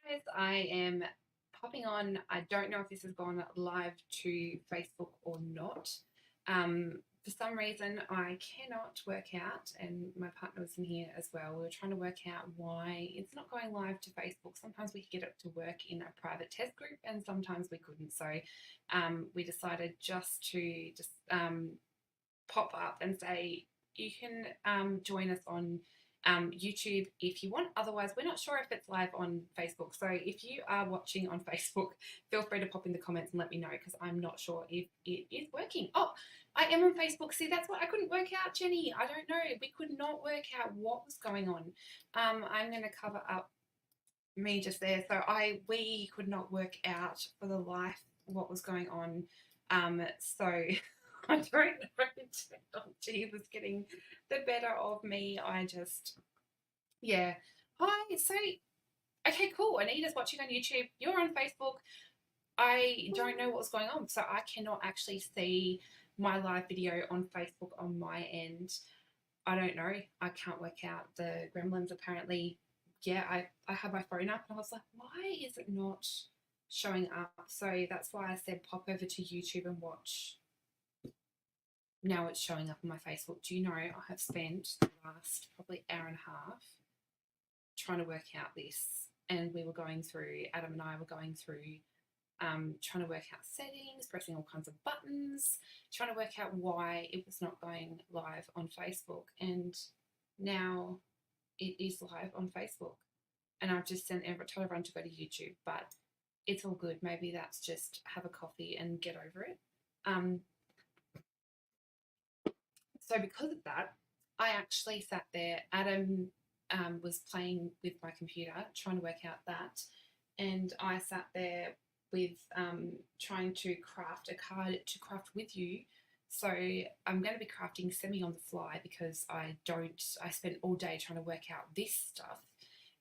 Guys, I am popping on. I don't know if this has gone live to Facebook or not. For some reason, I cannot work out, and my partner was in here as well. We were trying to work out why it's not going live to Facebook. Sometimes we could get it to work in a private test group, and sometimes we couldn't. So we decided just to pop up and say you can join us on YouTube if you want. Otherwise, we're not sure if it's live on Facebook. So if you are watching on Facebook, feel free to pop in the comments and let me know because I'm not sure if it is working. Oh, I am on Facebook. See, that's what I couldn't work out, Jenny. I don't know. We could not work out what was going on. I'm going to cover up me just there. So we could not work out for the life what was going on. So I don't know. Technology was getting the better of me. Yeah. Hi. So okay, cool. Anita's watching on YouTube. You're on Facebook. I don't know what's going on, so I cannot actually see my live video on Facebook on my end. I don't know. I can't work out the gremlins. Apparently, yeah, I had my phone up and I was like, why is it not showing up? So that's why I said pop over to YouTube and watch. Now it's showing up on my Facebook. Do you know I have spent the last probably hour and a half trying to work out this, and Adam and I were going through trying to work out settings, pressing all kinds of buttons, trying to work out why it was not going live on Facebook. And now it is live on Facebook. And I've just told everyone to go to YouTube, but it's all good. Maybe that's just have a coffee and get over it. So because of that, I actually sat there. Adam was playing with my computer, trying to work out that, and I sat there with trying to craft a card to craft with you. So I'm going to be crafting semi on the fly because I spent all day trying to work out this stuff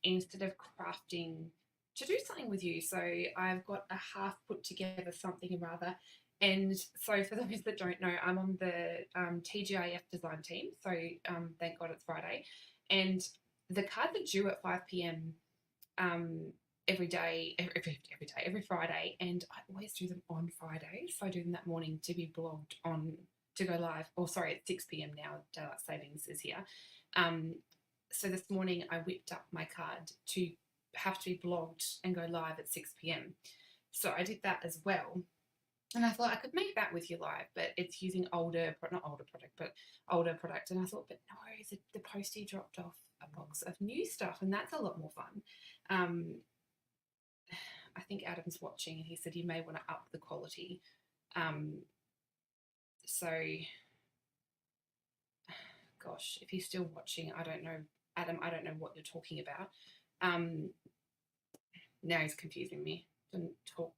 instead of crafting to do something with you. So I've got a half put together something or rather. And so for those that don't know, I'm on the TGIF design team. So thank God it's Friday. And the cards are due at 5 p.m. Every day, every Friday, and I always do them on Fridays. So I do them that morning to be blogged on to go live. Or sorry, it's 6 p.m. now. Daylight savings is here. So this morning I whipped up my card to have to be blogged and go live at 6 p.m. So I did that as well. And I thought I could make that with you live, but it's using older product. And I thought, but no, the postie dropped off a box of new stuff, and that's a lot more fun. I think Adam's watching, and he said you may want to up the quality. So, gosh, if he's still watching, I don't know, Adam. I don't know what you're talking about. Now he's confusing me. Didn't talk.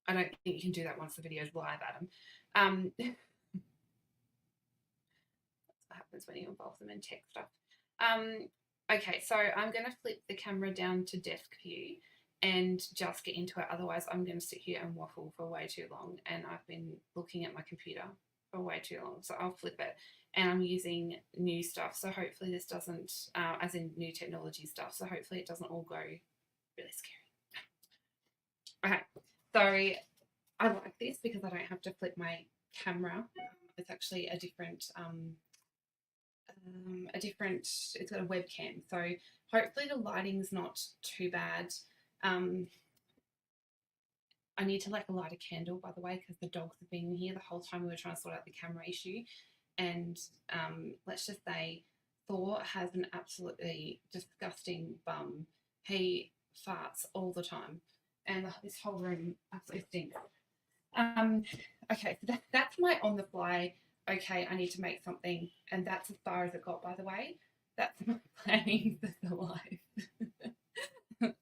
I don't think you can do that once the video's live, Adam. That's what happens when you involve them in tech stuff. Okay, so I'm going to flip the camera down to desk view and just get into it. Otherwise, I'm going to sit here and waffle for way too long. And I've been looking at my computer for way too long. So I'll flip it. And I'm using new stuff. So hopefully this doesn't, as in new technology stuff. So hopefully it doesn't all go really scary. Okay, so I like this because I don't have to flip my camera. It's actually a different, it's got a webcam. So hopefully the lighting's not too bad. I need to light a candle, by the way, because the dogs have been in here the whole time we were trying to sort out the camera issue. And let's just say Thor has an absolutely disgusting bum. He farts all the time, and this whole room absolutely stinks. Okay, so that's my on the fly. Okay, I need to make something, and that's as far as it got. By the way, that's my planning for the life.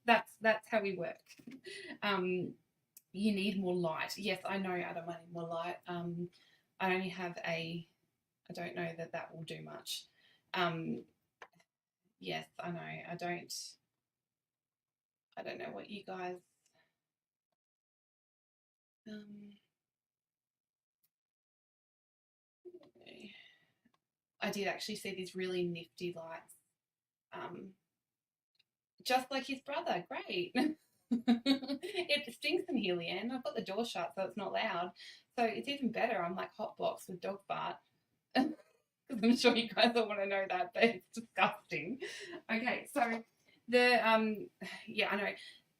that's how we work. You need more light. Yes, I know, Adam. I need more light. I only have I don't know that will do much. Yes, I know. I don't know what you guys. I did actually see these really nifty lights just like his brother. Great. It stinks in here, Leanne. I've got the door shut so it's not loud. So it's even better. I'm like hot box with dog fart. I'm sure you guys all want to know that, but it's disgusting. Okay, so the yeah, I know.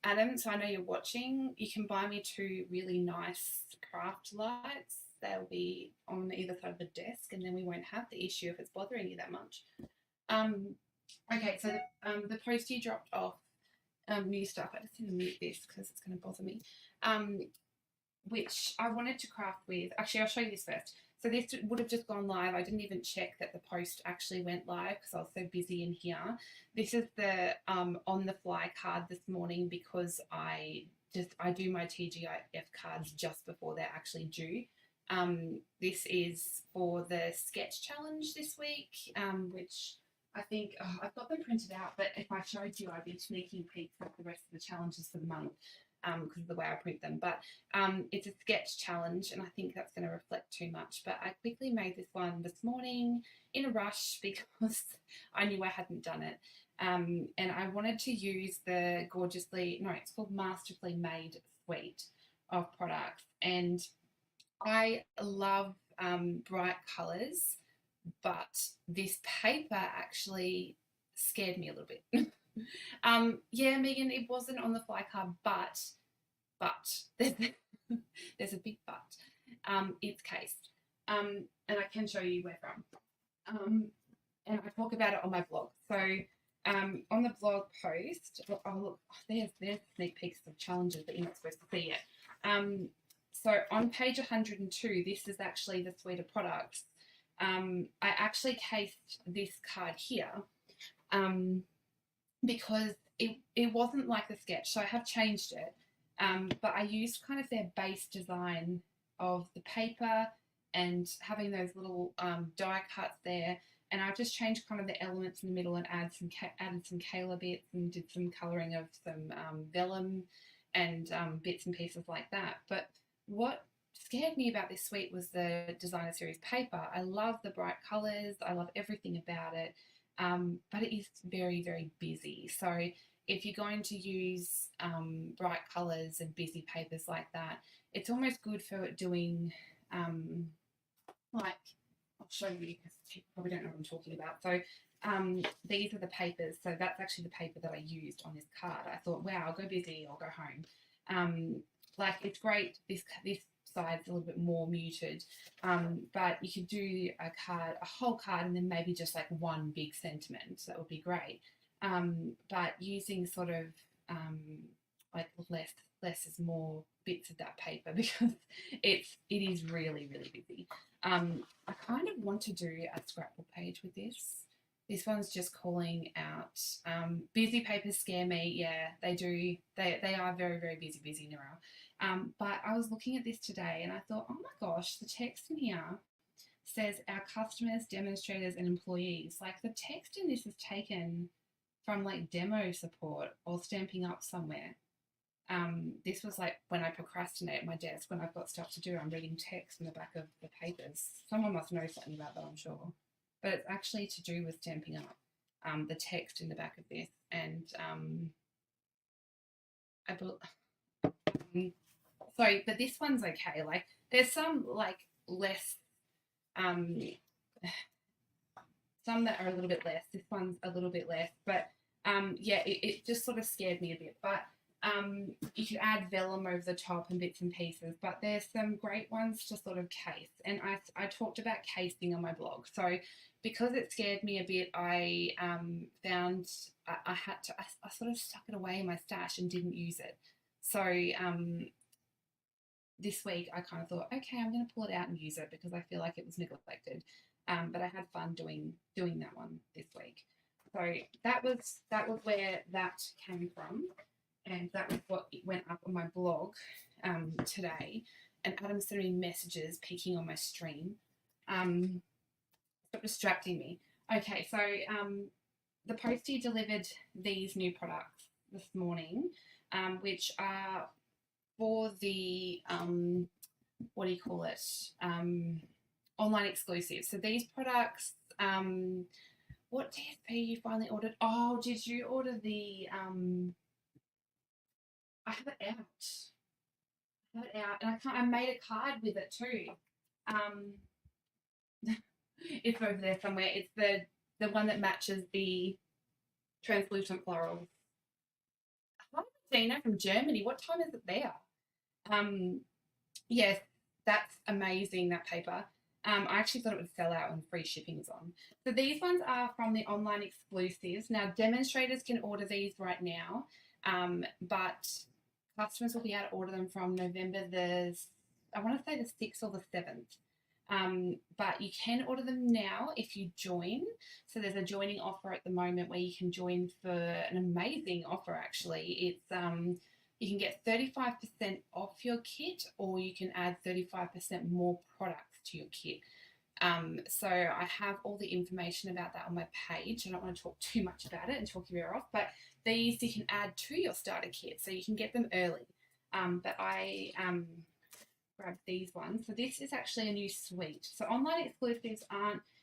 Adam, so I know you're watching. You can buy me two really nice craft lights. They'll be on either side of the desk, and then we won't have the issue if it's bothering you that much. Okay, so the postie dropped off new stuff. I just need to mute this because it's going to bother me. Which I wanted to craft with. Actually, I'll show you this first. So this would have just gone live. I didn't even check that the post actually went live because I was so busy in here. This is the on the fly card this morning because I do my TGIF cards just before they're actually due. This is for the sketch challenge this week, which I think I've got them printed out, but if I showed you, I'd be sneaking peeks at the rest of the challenges for the month because of the way I print them. But it's a sketch challenge, and I think that's going to reflect too much. But I quickly made this one this morning in a rush because I knew I hadn't done it. And I wanted to use the it's called Masterfully Made suite of products. And I love bright colours, but this paper actually scared me a little bit. Yeah, Megan, it wasn't on the fly card, but there's a big but. It's cased, and I can show you where from. And I talk about it on my blog. So on the blog post, look, there's sneak peeks of challenges that you're not supposed to see yet. So on page 102, this is actually the suite of products. I actually cased this card here because it wasn't like the sketch, so I have changed it. But I used kind of their base design of the paper and having those little die cuts there. And I've just changed kind of the elements in the middle and added some Kayla bits and did some colouring of some vellum and bits and pieces like that. But what scared me about this suite was the designer series paper. I love the bright colours. I love everything about it. But it is very, very busy. So if you're going to use bright colours and busy papers like that, it's almost good for doing like, I'll show you because you probably don't know what I'm talking about. So these are the papers. So that's actually the paper that I used on this card. I thought, wow, I'll go busy, I'll go home. Like it's great, this side's a little bit more muted, but you could do a whole card and then maybe just like one big sentiment. That would be great. But using sort of like less is more bits of that paper because it is really, really busy. I kind of want to do a scrapbook page with this. This one's just calling out busy papers scare me. Yeah, they do. They are very, very busy now. But I was looking at this today and I thought, oh my gosh, the text in here says our customers, demonstrators, and employees. Like the text in this is taken from like demo support or Stamping Up somewhere. This was like when I procrastinate at my desk, when I've got stuff to do, I'm reading text in the back of the papers. Someone must know something about that, I'm sure. But it's actually to do with Stamping Up, the text in the back of this. And sorry, but this one's okay. Like there's some like less, some that are a little bit less. This one's a little bit less, but yeah, it just sort of scared me a bit. But you could add vellum over the top and bits and pieces, but there's some great ones to sort of case. And I talked about casing on my blog. So because it scared me a bit, I found I sort of stuck it away in my stash and didn't use it. So this week I kind of thought, okay, I'm going to pull it out and use it because I feel like it was neglected. But I had fun doing that one this week. So that was where that came from. And that was what went up on my blog today. And Adam sent me messages peeking on my stream. Stop distracting me. Okay, so the postie delivered these new products this morning, which are for the, what do you call it, online exclusive. So these products What DSP you finally ordered? Oh, did you order the I have it out. I have it out, and I made a card with it too. Um, it's over there somewhere. It's the one that matches the translucent floral. Hi, Dina from Germany. What time is it there? Um, yes, that's amazing. That paper. I actually thought it would sell out when free shipping is on. So these ones are from the online exclusives. Now demonstrators can order these right now, but customers will be able to order them from November I want to say the 6th or the 7th. But you can order them now if you join. So there's a joining offer at the moment where you can join for an amazing offer. Actually, it's you can get 35% off your kit, or you can add 35% more products to your kit. So I have all the information about that on my page. I don't want to talk too much about it and talk your ear off, but these you can add to your starter kit, so you can get them early. But I grabbed these ones. So this is actually a new suite. So online exclusives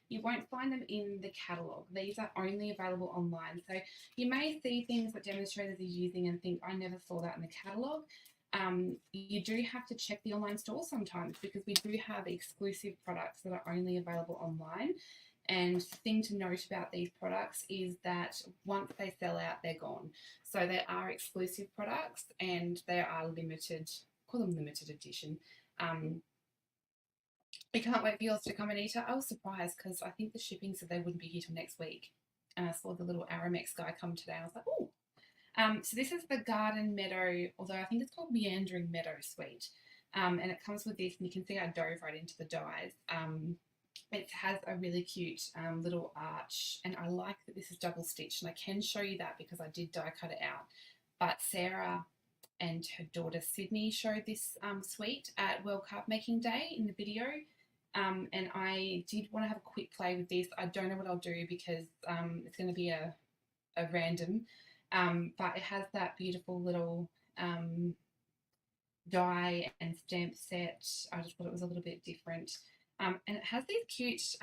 you won't find them in the catalogue. These are only available online. So you may see things that demonstrators are using and think, I never saw that in the catalogue. You do have to check the online store sometimes, because we do have exclusive products that are only available online. And the thing to note about these products is that once they sell out, they're gone. So they are exclusive products, and they are limited, call them limited edition. I can't wait for yours to come, Anita. I was surprised because I think the shipping said they wouldn't be here till next week. And I saw the little Aramex guy come today. I was like, oh. So this is the Garden Meadow, although I think it's called Meandering Meadow Suite. And it comes with this, and you can see I dove right into the dyes. It has a really cute little arch, and I like that this is double stitched, and I can show you that because I did die cut it out. But Sarah and her daughter Sydney showed this suite at World Cup Making Day in the video. And I did want to have a quick play with this. I don't know what I'll do because it's going to be a random, but it has that beautiful little die and stamp set. I just thought it was a little bit different. And it has these cute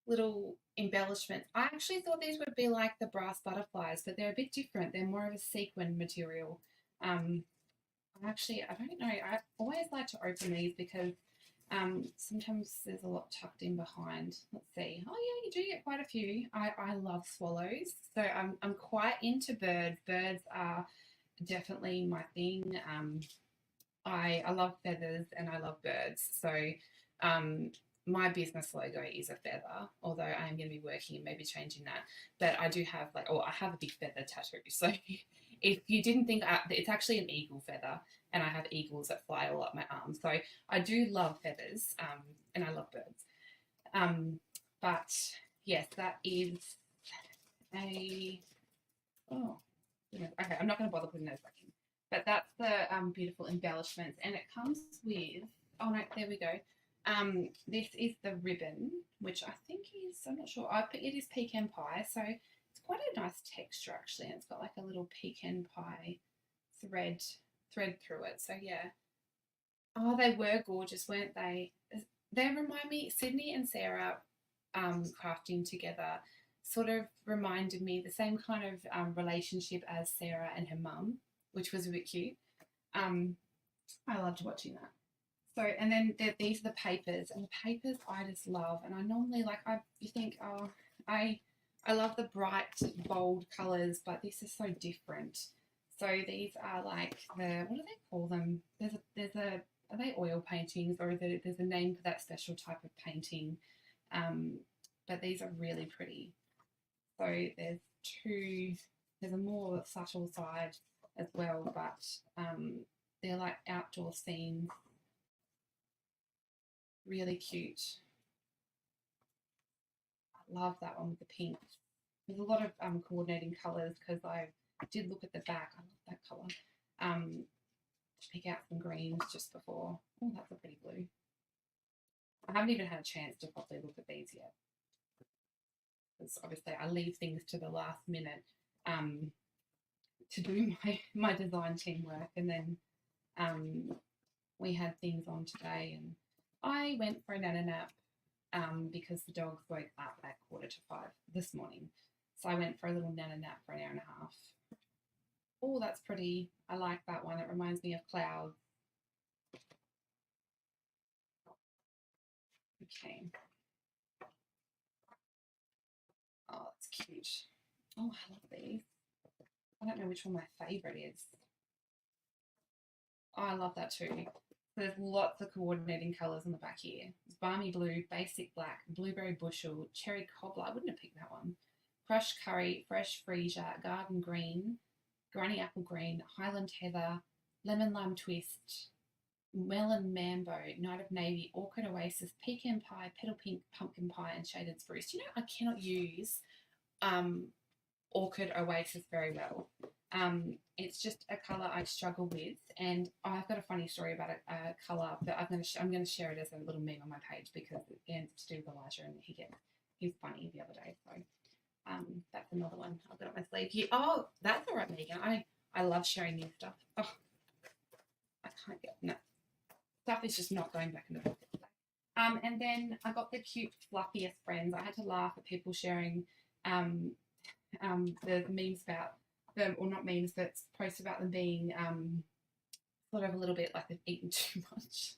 little embellishments. I actually thought these would be like the brass butterflies, but they're a bit different. They're more of a sequin material. I don't know. I always like to open these because sometimes there's a lot tucked in behind. Let's see. Oh yeah, you do get quite a few. I love swallows, so I'm quite into birds. Birds are definitely my thing. I love feathers and I love birds. So my business logo is a feather, although I am going to be working and maybe changing that. But I do have I have a big feather tattoo. So if you didn't think it's actually an eagle feather, and I have eagles that fly all up my arm. So I do love feathers, and I love birds. But yes, that is okay, I'm not going to bother putting those back in. But that's the beautiful embellishments, and it comes with, oh no, there we go. This is the ribbon, which I think is, I'm not sure, it is pecan pie, so it's quite a nice texture actually, and it's got like a little pecan pie thread through it, so yeah. Oh, they were gorgeous, weren't they? They remind me, Sydney and Sarah crafting together sort of reminded me the same kind of relationship as Sarah and her mum, which was a bit cute. I loved watching that. So, and then these are the papers, and the papers I just love. And I normally you think, oh, I love the bright, bold colours, but this is so different. So these are like what do they call them? Are they oil paintings, or there's a name for that special type of painting? But these are really pretty. So there's a more subtle side as well, but they're like outdoor scenes. Really cute. I love that one with the pink. There's a lot of coordinating colours because I did look at the back. I love that colour. To pick out some greens just before. Oh, that's a pretty blue. I haven't even had a chance to properly look at these yet, because obviously I leave things to the last minute to do my design team work, and then we had things on today, and I went for a nana nap because the dogs woke up at 4:45 this morning. So I went for a little nana nap for an hour and a half. Oh, that's pretty. I like that one. It reminds me of clouds. Okay. Oh, that's cute. Oh, I love these. I don't know which one my favourite is. Oh, I love that too. There's lots of coordinating colours on the back here. It's balmy blue, basic black, blueberry bushel, cherry cobbler. I wouldn't have picked that one. Crushed curry, fresh freesia, garden green, granny apple green, highland heather, lemon lime twist, melon mambo, night of navy, orchid oasis, pecan pie, petal pink, pumpkin pie, and shaded spruce. You know, I cannot use orchid oasis very well. It's just a colour I struggle with, and I've got a funny story about a colour that I'm going to share it as a little meme on my page because again it's to do with Elijah, and he's funny the other day. So that's another one I've got up my sleeve here. Oh, that's all right, Megan. I love sharing new stuff. Oh, I can't get no stuff is just not going back in the book. And then I got the cute fluffiest friends. I had to laugh at people sharing the memes about them, or not memes, but posts about them being sort of a little bit like they've eaten too much.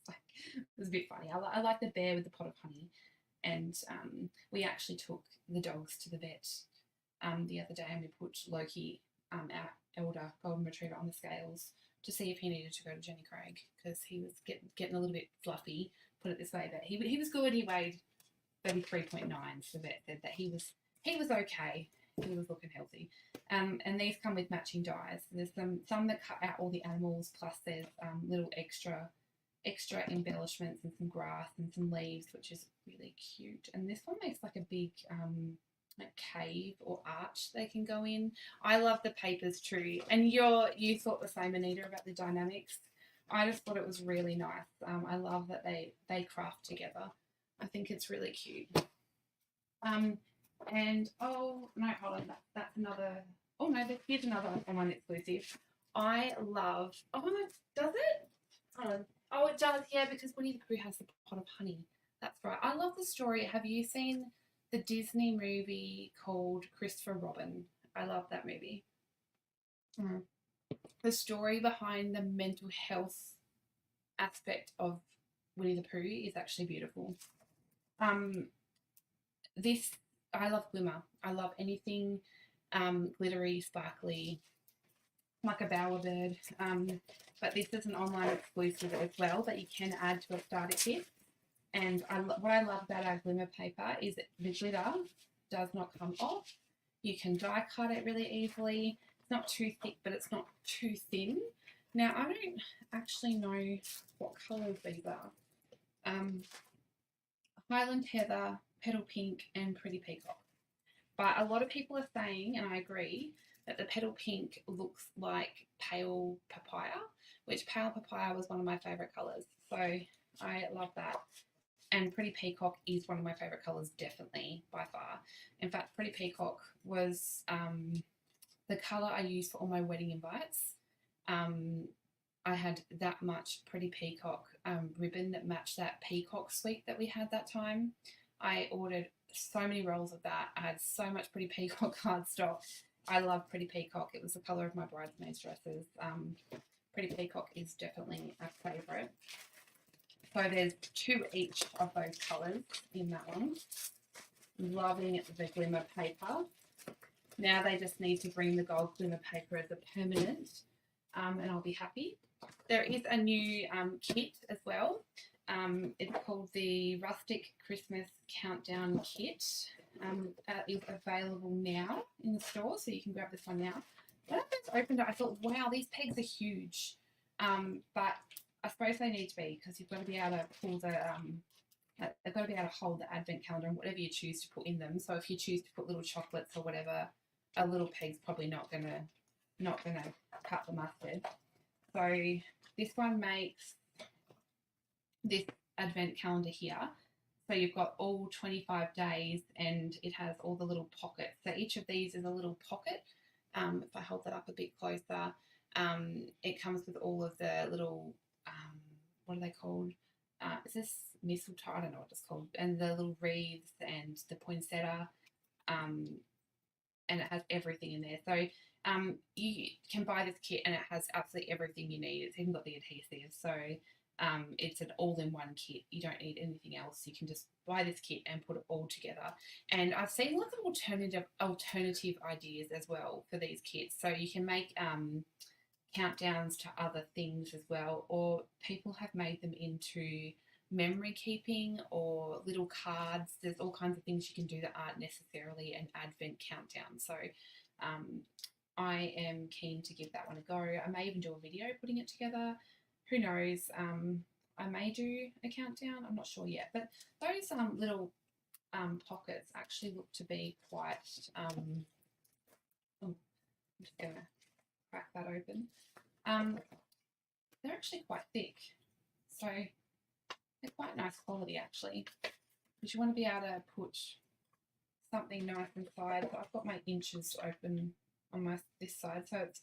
It was a bit funny. I like the bear with the pot of honey, and we actually took the dogs to the vet the other day, and we put Loki, our elder golden retriever, on the scales to see if he needed to go to Jenny Craig because he was getting a little bit fluffy. Put it this way, but he was good. He weighed 33.9. So the vet said that he was okay. He was looking healthy. And these come with matching dyes. There's some that cut out all the animals, plus there's little extra embellishments and some grass and some leaves, which is really cute. And this one makes like a big like cave or arch they can go in. I love the papers too. And you thought the same, Anita, about the dynamics. I just thought it was really nice. I love that they craft together. I think it's really cute. And oh no, hold on, that's another. Oh no, here's another online exclusive. I love. Oh no, does it? Hold on. Oh, it does. Yeah, because Winnie the Pooh has the pot of honey. That's right. I love the story. Have you seen the Disney movie called Christopher Robin? I love that movie. The story behind the mental health aspect of Winnie the Pooh is actually beautiful. This I love glimmer. I love anything glittery, sparkly, like a bowerbird. But this is an online exclusive as well that you can add to a starter kit. And what I love about our glimmer paper is that the glitter does not come off. You can die cut it really easily. It's not too thick, but it's not too thin. Now, I don't actually know what colours these are. Highland Heather, Petal Pink, and Pretty Peacock. But a lot of people are saying, and I agree, that the Petal Pink looks like Pale Papaya, which Pale Papaya was one of my favourite colours. So I love that. And Pretty Peacock is one of my favourite colours, definitely, by far. In fact, Pretty Peacock was the colour I used for all my wedding invites. I had that much Pretty Peacock ribbon that matched that peacock suite that we had that time. I ordered so many rolls of that. I had so much Pretty Peacock cardstock. I love Pretty Peacock. It was the colour of my bridesmaids' dresses. Pretty Peacock is definitely a favourite. So there's 2 each of those colours in that one. Loving the glimmer paper. Now they just need to bring the gold glimmer paper as a permanent, and I'll be happy. There is a new kit as well. It's called the Rustic Christmas Countdown Kit. It's available now in the store, so you can grab this one now. When I first opened it, I thought, wow, these pegs are huge. But I suppose they need to be, because you've got to be able to pull the they've got to be able to hold the advent calendar and whatever you choose to put in them. So if you choose to put little chocolates or whatever, a little peg's probably not gonna cut the mustard. So this one makes this advent calendar here. So you've got all 25 days and it has all the little pockets. So each of these is a little pocket. If I hold that up a bit closer, it comes with all of the little, what are they called? Is this mistletoe, I don't know what it's called, and the little wreaths and the poinsettia, and it has everything in there. So you can buy this kit and it has absolutely everything you need. It's even got the adhesive. So it's an all-in-one kit. You don't need anything else. You can just buy this kit and put it all together. And I've seen lots of alternative ideas as well for these kits. So you can make countdowns to other things as well, or people have made them into memory keeping or little cards. There's all kinds of things you can do that aren't necessarily an advent countdown. So I am keen to give that one a go. I may even do a video putting it together. Who knows? I may do a countdown. I'm not sure yet. But those little pockets actually look to be quite... I'm just going to crack that open. They're actually quite thick. So they're quite nice quality actually. Because you want to be able to put something nice inside. So I've got my inches open on this side. So it's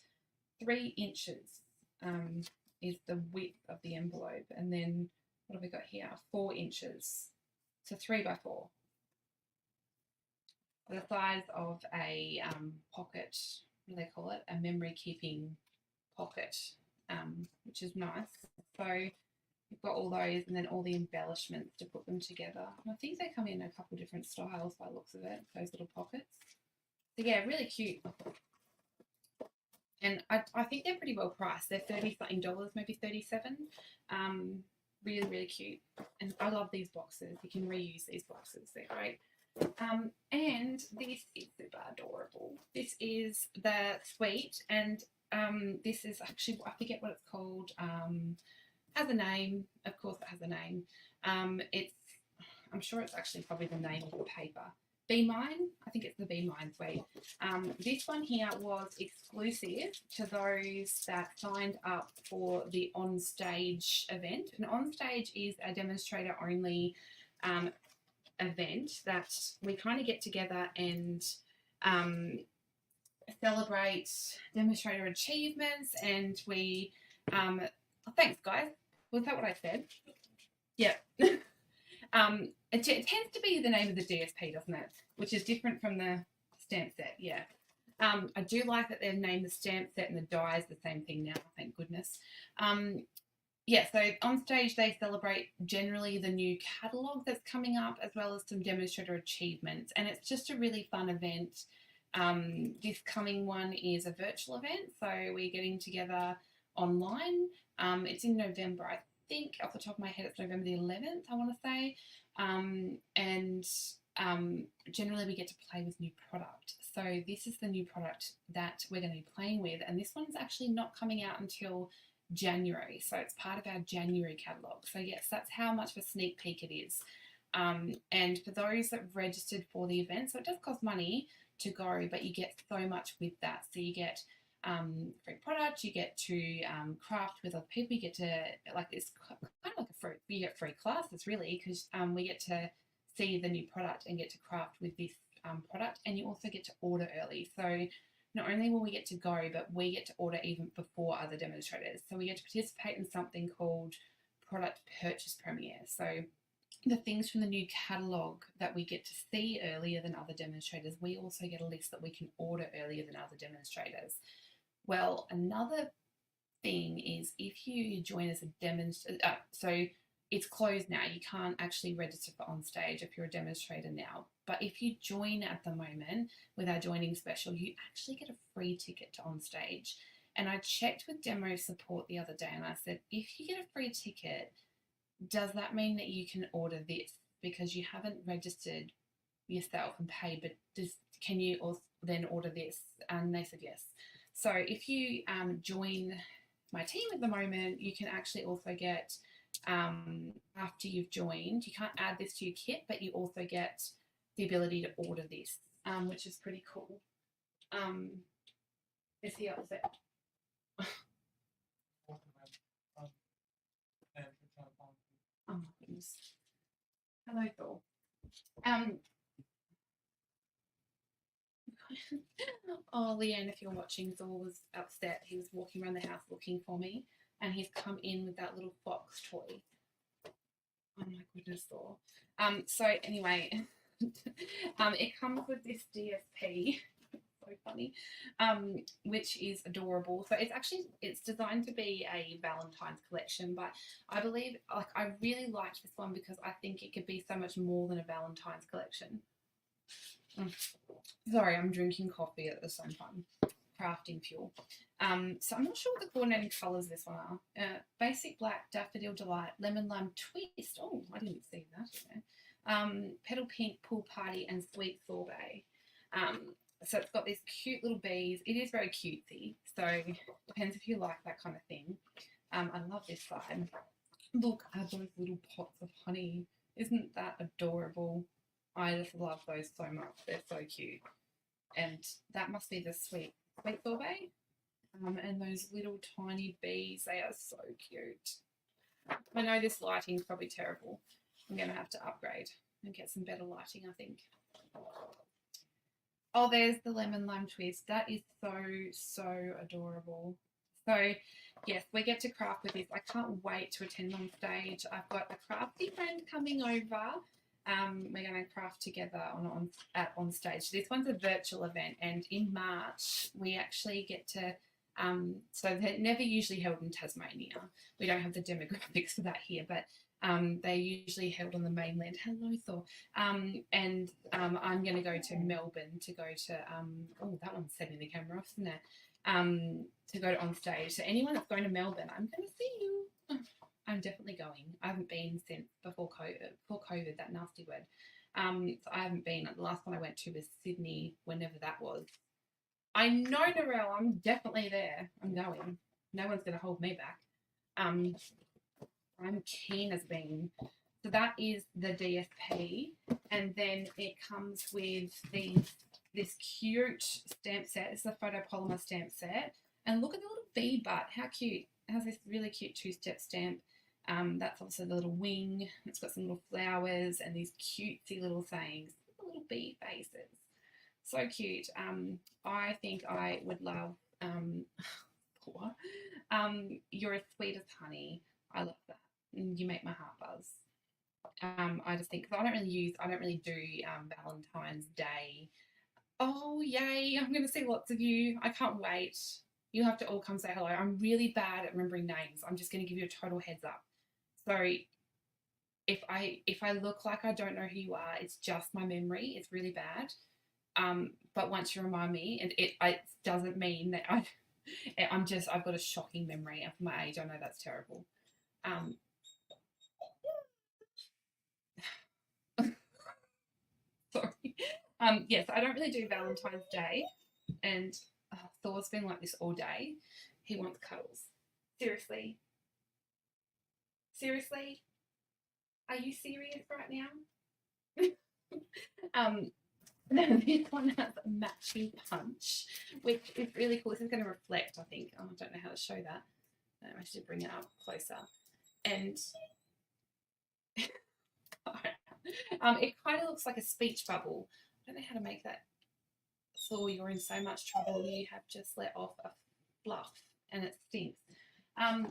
3 inches is the width of the envelope. And then what have we got here? 4 inches. So 3 by 4. The size of a pocket, what do they call it? A memory keeping pocket, which is nice. So you've got all those and then all the embellishments to put them together. And I think they come in a couple different styles by the looks of it, those little pockets. So yeah, really cute. And I think they're pretty well priced. They're $30-something, maybe $37. Really, really cute. And I love these boxes. You can reuse these boxes. They're great. And this is super adorable. This is the Sweet, and this is actually, I forget what it's called. Has a name. Of course it has a name. I'm sure it's actually probably the name of the paper. Be Mine. I think it's the Be Mine Sweet. This one here was exclusive to those that signed up for the Onstage event. An Onstage is a demonstrator only event that we kind of get together and celebrate demonstrator achievements, and we oh, thanks guys, was that what I said? Yeah. It tends to be the name of the DSP, doesn't it? Which is different from the stamp set. Yeah. I do like that they've named the stamp set and the dies the same thing now, thank goodness. Yeah, so on stage they celebrate generally the new catalogue that's coming up, as well as some demonstrator achievements, and it's just a really fun event. This coming one is a virtual event, so we're getting together online. It's in November, I think off the top of my head it's November the 11th, I want to say. And generally we get to play with new product. So this is the new product that we're going to be playing with, and this one's actually not coming out until January, so it's part of our January catalogue. So yes, that's how much of a sneak peek it is. And for those that registered for the event, so it does cost money to go, but you get so much with that. So you get free product, you get to craft with other people, you get to, like, it's kind of like a free, you get free classes really, because we get to see the new product and get to craft with this product, and you also get to order early. So not only will we get to go, but we get to order even before other demonstrators. So we get to participate in something called product purchase premiere. So the things from the new catalogue that we get to see earlier than other demonstrators, we also get a list that we can order earlier than other demonstrators. Well, another thing is if you join as a demonstrator, so it's closed now. You can't actually register for Onstage if you're a demonstrator now. But if you join at the moment with our joining special, you actually get a free ticket to Onstage. And I checked with demo support the other day and I said, if you get a free ticket, does that mean that you can order this? Because you haven't registered yourself and paid, but can you also then order this? And they said yes. So if you join my team at the moment, you can actually also get, after you've joined, you can't add this to your kit, but you also get the ability to order this, which is pretty cool. Is he upset? Oh my goodness. Hello, Thor. Oh, Leanne, if you're watching, Thor was upset. He was walking around the house looking for me, and he's come in with that little fox toy. Oh my goodness, Thor. So anyway, it comes with this DSP. So funny, which is adorable. So it's designed to be a Valentine's collection, but I believe like I really liked this one because I think it could be so much more than a Valentine's collection. Sorry, I'm drinking coffee at the same time. Crafting fuel. So I'm not sure what the coordinating colours this one are. Basic black, daffodil delight, lemon lime twist. Oh, I didn't see that. Petal pink, pool party, and sweet sorbet. So it's got these cute little bees. It is very cutesy. So depends if you like that kind of thing. I love this side. Look at those little pots of honey. Isn't that adorable? I just love those so much. They're so cute. And that must be the sweet sorbet. And those little tiny bees, they are so cute. I know this lighting is probably terrible. I'm going to have to upgrade and get some better lighting, I think. Oh, there's the lemon lime twist. That is so adorable. So, yes, we get to craft with this. I can't wait to attend on stage. I've got a crafty friend coming over. We're going to craft together on stage. This one's a virtual event, and in March we actually get to. So they're never usually held in Tasmania. We don't have the demographics for that here, but they're usually held on the mainland. Hello, Thor. And I'm going to go to Melbourne to go to. Oh, that one's setting the camera off, isn't it? To go on stage. So anyone that's going to Melbourne, I'm going to see you. I'm definitely going. I haven't been since before COVID, that nasty word. So I haven't been. The last one I went to was Sydney, whenever that was. I know, Narelle, I'm definitely there. I'm going. No one's going to hold me back. I'm keen as bean. So that is the DSP. And then it comes with this cute stamp set. It's the photopolymer stamp set. And look at the little bee butt. How cute. It has this really cute two-step stamp. That's also the little wing. It's got some little flowers and these cutesy little sayings. Little bee faces. So cute. I think I would love You're as sweet as honey. I love that. You make my heart buzz. I just think, because I don't really do Valentine's Day. Oh, yay. I'm going to see lots of you. I can't wait. You have to all come say hello. I'm really bad at remembering names. I'm just going to give you a total heads up. So if I look like I don't know who you are, it's just my memory. It's really bad. But once you remind me, and it doesn't mean that I've got a shocking memory, and for my age, I know that's terrible. Sorry. Yes, I don't really do Valentine's Day, and Thor's been like this all day. He wants cuddles. Seriously? Seriously? Are you serious right now? This one has a matching punch, which is really cool. This is going to reflect, I think. Oh, I don't know how to show that. I should bring it up closer. And it kind of looks like a speech bubble. I don't know how to make that. So you're in so much trouble. You have just let off a fluff and it stinks. And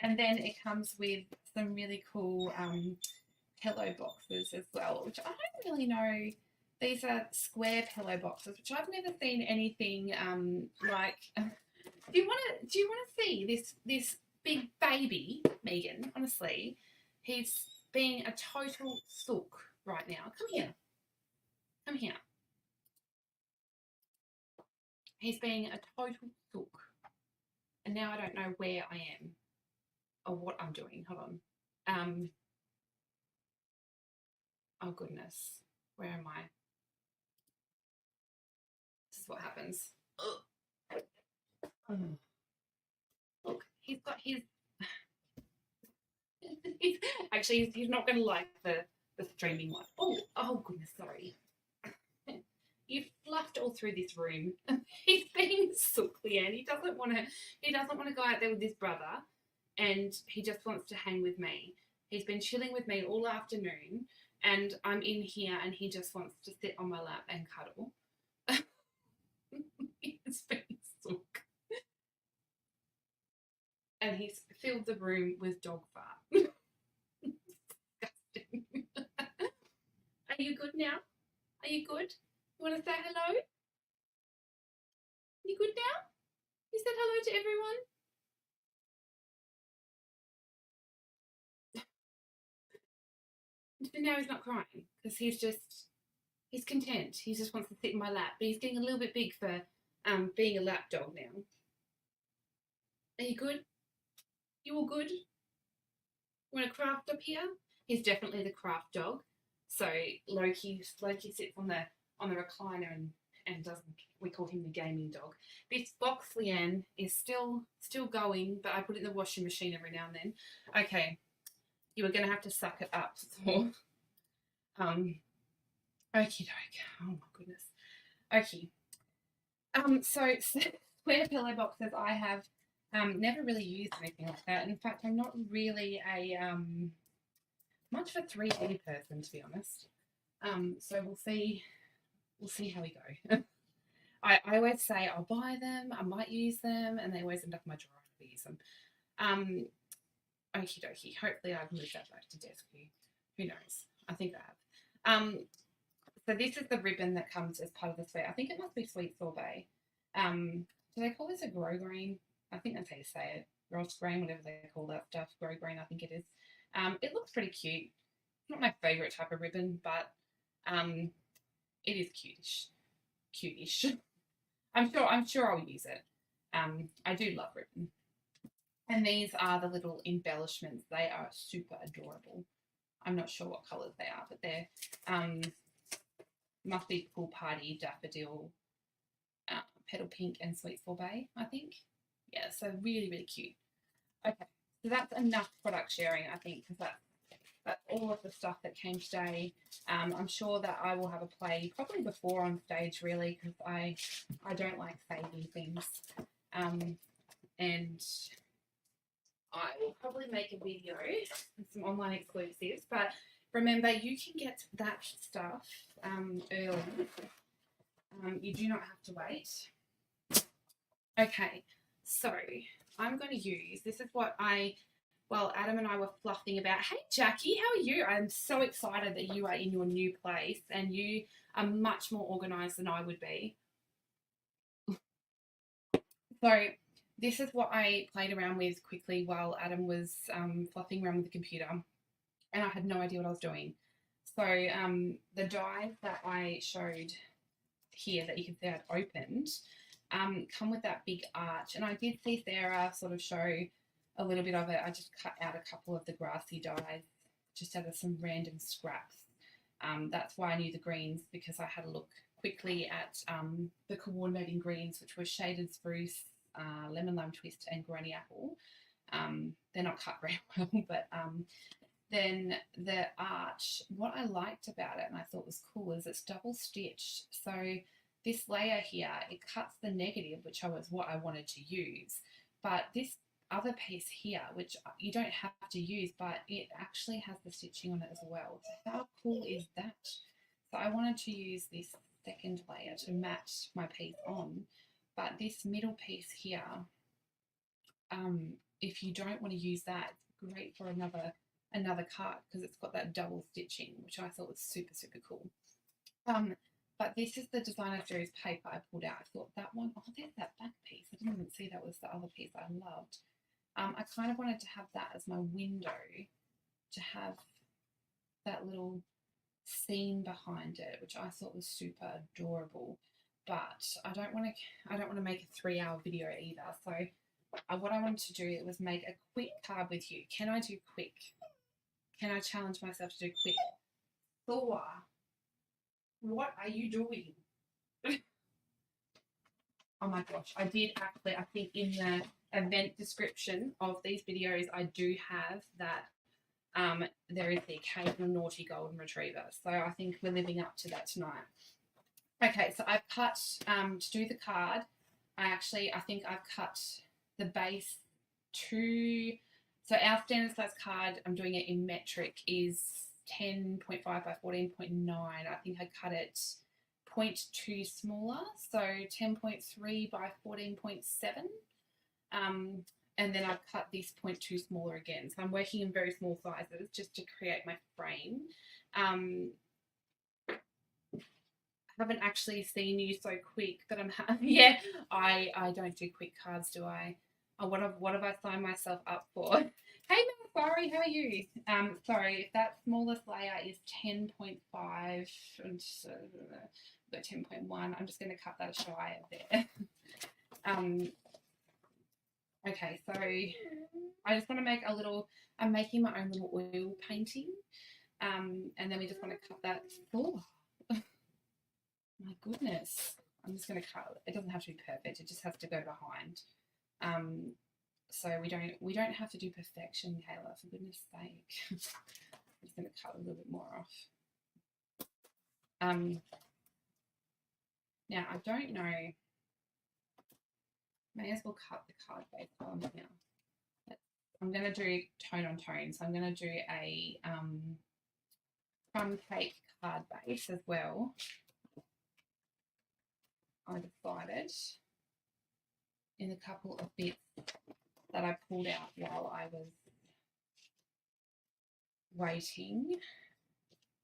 then it comes with some really cool pillow boxes as well, which I don't really know. These are square pillow boxes, which I've never seen anything like. Do you want to see this big baby, Megan? Honestly, he's being a total sook right now. Come here. Come here. He's being a total sook. And now I don't know where I am or what I'm doing. Hold on. Oh, goodness. Where am I? This is what happens. Look, he's got his... he's not going to like the streaming one. Oh, goodness, sorry. You've fluffed all through this room. He's being sook, Leanne. He doesn't want to go out there with his brother, and he just wants to hang with me. He's been chilling with me all afternoon, and I'm in here, and he just wants to sit on my lap and cuddle. He's being sook. And he's filled the room with dog fart. you good now? Are you good? You want to say hello? You good now? You said hello to everyone? But now he's not crying because he's content. He just wants to sit in my lap. But he's getting a little bit big for being a lap dog now. Are you good? You all good? Want a craft up here? He's definitely the craft dog. So Loki sits on the recliner and doesn't. We call him the gaming dog. This box Leanne is still going, but I put it in the washing machine every now and then. Okay, you are going to have to suck it up. So, okie doke. Oh my goodness. Okay. So square pillow boxes I have never really used anything like that. In fact, I'm not really a much of a 3D person, to be honest. So we'll see how we go. I always say I'll buy them, I might use them, and they always end up in my drawer and I use them. Okie dokie. Hopefully I've moved that back to desk view. Who knows? I think I have. So this is the ribbon that comes as part of the sweat. I think it must be sweet sorbet. Do they call this a grosgrain? I think that's how you say it. Grosgrain, whatever they call that stuff. Grosgrain, I think it is. It looks pretty cute. Not my favourite type of ribbon, but it is cutish. I'm sure I'll use it. I do love ribbon. And these are the little embellishments. They are super adorable. I'm not sure what colours they are, but they're must be Pool Party, Daffodil, Petal Pink, and Sweet Sorbet, I think. Yeah, so really, really cute. Okay, so that's enough product sharing, I think, because that's all of the stuff that came today. I'm sure that I will have a play probably before on stage, really, because I don't like saving things. And I will probably make a video with some online exclusives, but remember, you can get that stuff early. You do not have to wait. Okay, so I'm going to use, this is what Adam and I were fluffing about. Hey, Jackie, how are you? I'm so excited that you are in your new place and you are much more organised than I would be. So this is what I played around with quickly while Adam was fluffing around with the computer, and I had no idea what I was doing. So the dies that I showed here that you can see I'd opened come with that big arch, and I did see Sarah sort of show a little bit of it. I just cut out a couple of the grassy dies just out of some random scraps. That's why I knew the greens, because I had a look quickly at the coordinating greens, which were Shaded Spruce, Lemon Lime Twist, and Granny Apple. They're not cut very well, but then the arch, what I liked about it and I thought was cool is it's double stitched. So this layer here, it cuts the negative, which was what I wanted to use. But this other piece here, which you don't have to use, but it actually has the stitching on it as well. So how cool is that? So I wanted to use this second layer to match my piece on, but this middle piece here, if you don't want to use that, it's great for another card because it's got that double stitching, which I thought was super, super cool. But this is the Designer Series paper I pulled out. I thought that one, oh, there's that back piece. I didn't even see that was the other piece I loved. I kind of wanted to have that as my window, to have that little scene behind it, which I thought was super adorable. But I don't want to make a 3-hour video either. So what I wanted to do was make a quick card with you. Can I do quick? Can I challenge myself to do quick? Thor, what are you doing? Oh my gosh, I did actually, I think in the event description of these videos, I do have that there is the occasional naughty golden retriever. So I think we're living up to that tonight. Okay, so I've cut, to do the card, I think I've cut the base to, so our standard size card, I'm doing it in metric, is 10.5 by 14.9. I think I cut it 0.2 smaller, so 10.3 by 14.7. And then I've cut this 0.2 smaller again. So I'm working in very small sizes just to create my frame. haven't actually seen you so quick that I'm yeah, I don't do quick cards, do I? Oh, what have I signed myself up for? Hey Mel, sorry, how are you? Sorry, if that smallest layer is 10.5 and got 10.1, I'm just gonna cut that shy of there. Okay, so I just want to make a little, I'm making my own little oil painting. And then we just want to cut that. Oh, my goodness. I'm just going to cut. It doesn't have to be perfect. It just has to go behind. So we don't have to do perfection, Kayla, for goodness sake. I'm just going to cut a little bit more off. Now I don't know. May as well cut the card base on now. I'm going to do tone on tone. So I'm going to do a crumb cake card base as well. I decided in a couple of bits that I pulled out while I was waiting,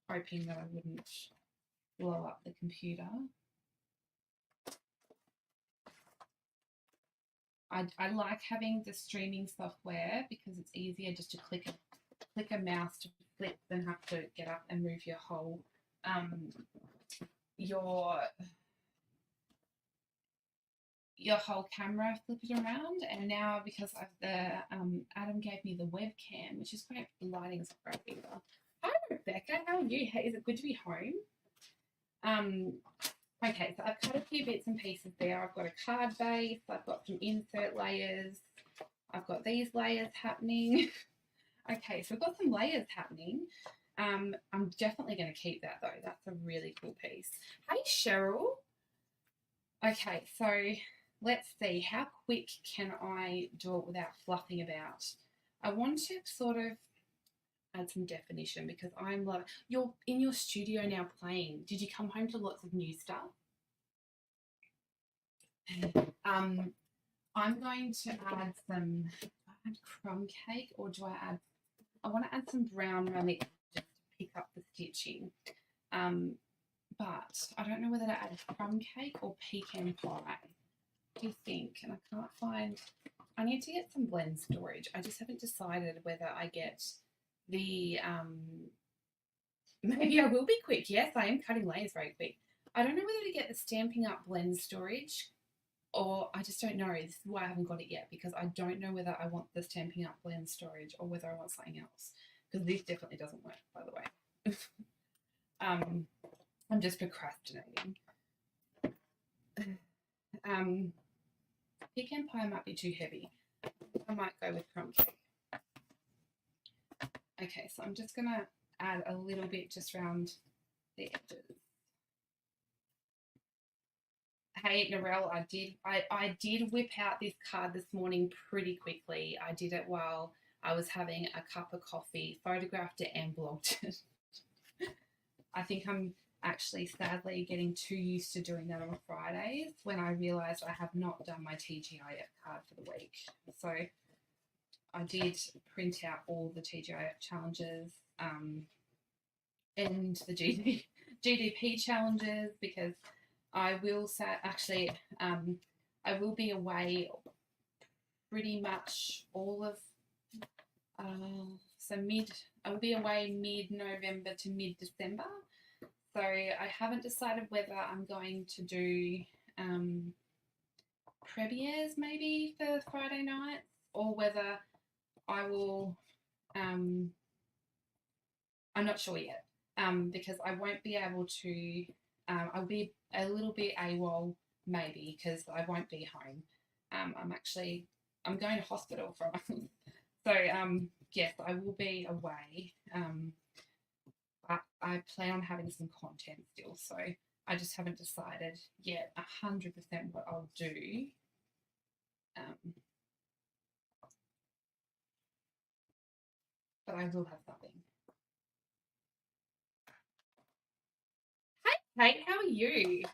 hoping that I wouldn't blow up the computer. I like having the streaming software because it's easier just to click a mouse to flip than have to get up and move your whole your whole camera, flip it around. And now because of the Adam gave me the webcam, which is great, the lighting's not great either. Hi Rebecca, how are you? Hey, is it good to be home? Okay, so I've cut a few bits and pieces there. I've got a card base, I've got some insert layers, I've got these layers happening. Okay, so I've got some layers happening. I'm definitely going to keep that though. That's a really cool piece. Hey Cheryl. Okay, so let's see. How quick can I do it without fluffing about? I want to sort of add some definition because I'm like, you're in your studio now playing. Did you come home to lots of new stuff? I'm going to add some, do I add crumb cake or do I want to add some brown relic just to pick up the stitching. But I don't know whether to add crumb cake or pecan pie. What do you think? And I can't find, I need to get some blend storage. I just haven't decided whether I get the, maybe I will be quick. Yes, I am cutting layers very quick. I don't know whether to get the Stampin' Up blend storage or I just don't know. This is why I haven't got it yet because I don't know whether I want the Stampin' Up blend storage or whether I want something else because this definitely doesn't work, by the way. I'm just procrastinating. Pecan pie might be too heavy. I might go with crumb cake. Okay, so I'm just going to add a little bit just around the edges. Hey, Narelle, I did whip out this card this morning pretty quickly. I did it while I was having a cup of coffee, photographed it and blogged it. I think I'm actually sadly getting too used to doing that on Fridays when I realised I have not done my TGIF card for the week. So I did print out all the TGIF challenges and the GDP challenges because I will say actually I will be away pretty much all of I will be away mid-November to mid-December. So I haven't decided whether I'm going to do premieres maybe for Friday nights or whether I will, I'm not sure yet because I won't be able to, I'll be a little bit AWOL maybe because I won't be home. I'm going to hospital for a month. So yes, I will be away. But I plan on having some content still, so I just haven't decided yet 100% what I'll do. But I will have something. Hey, Kate, how are you?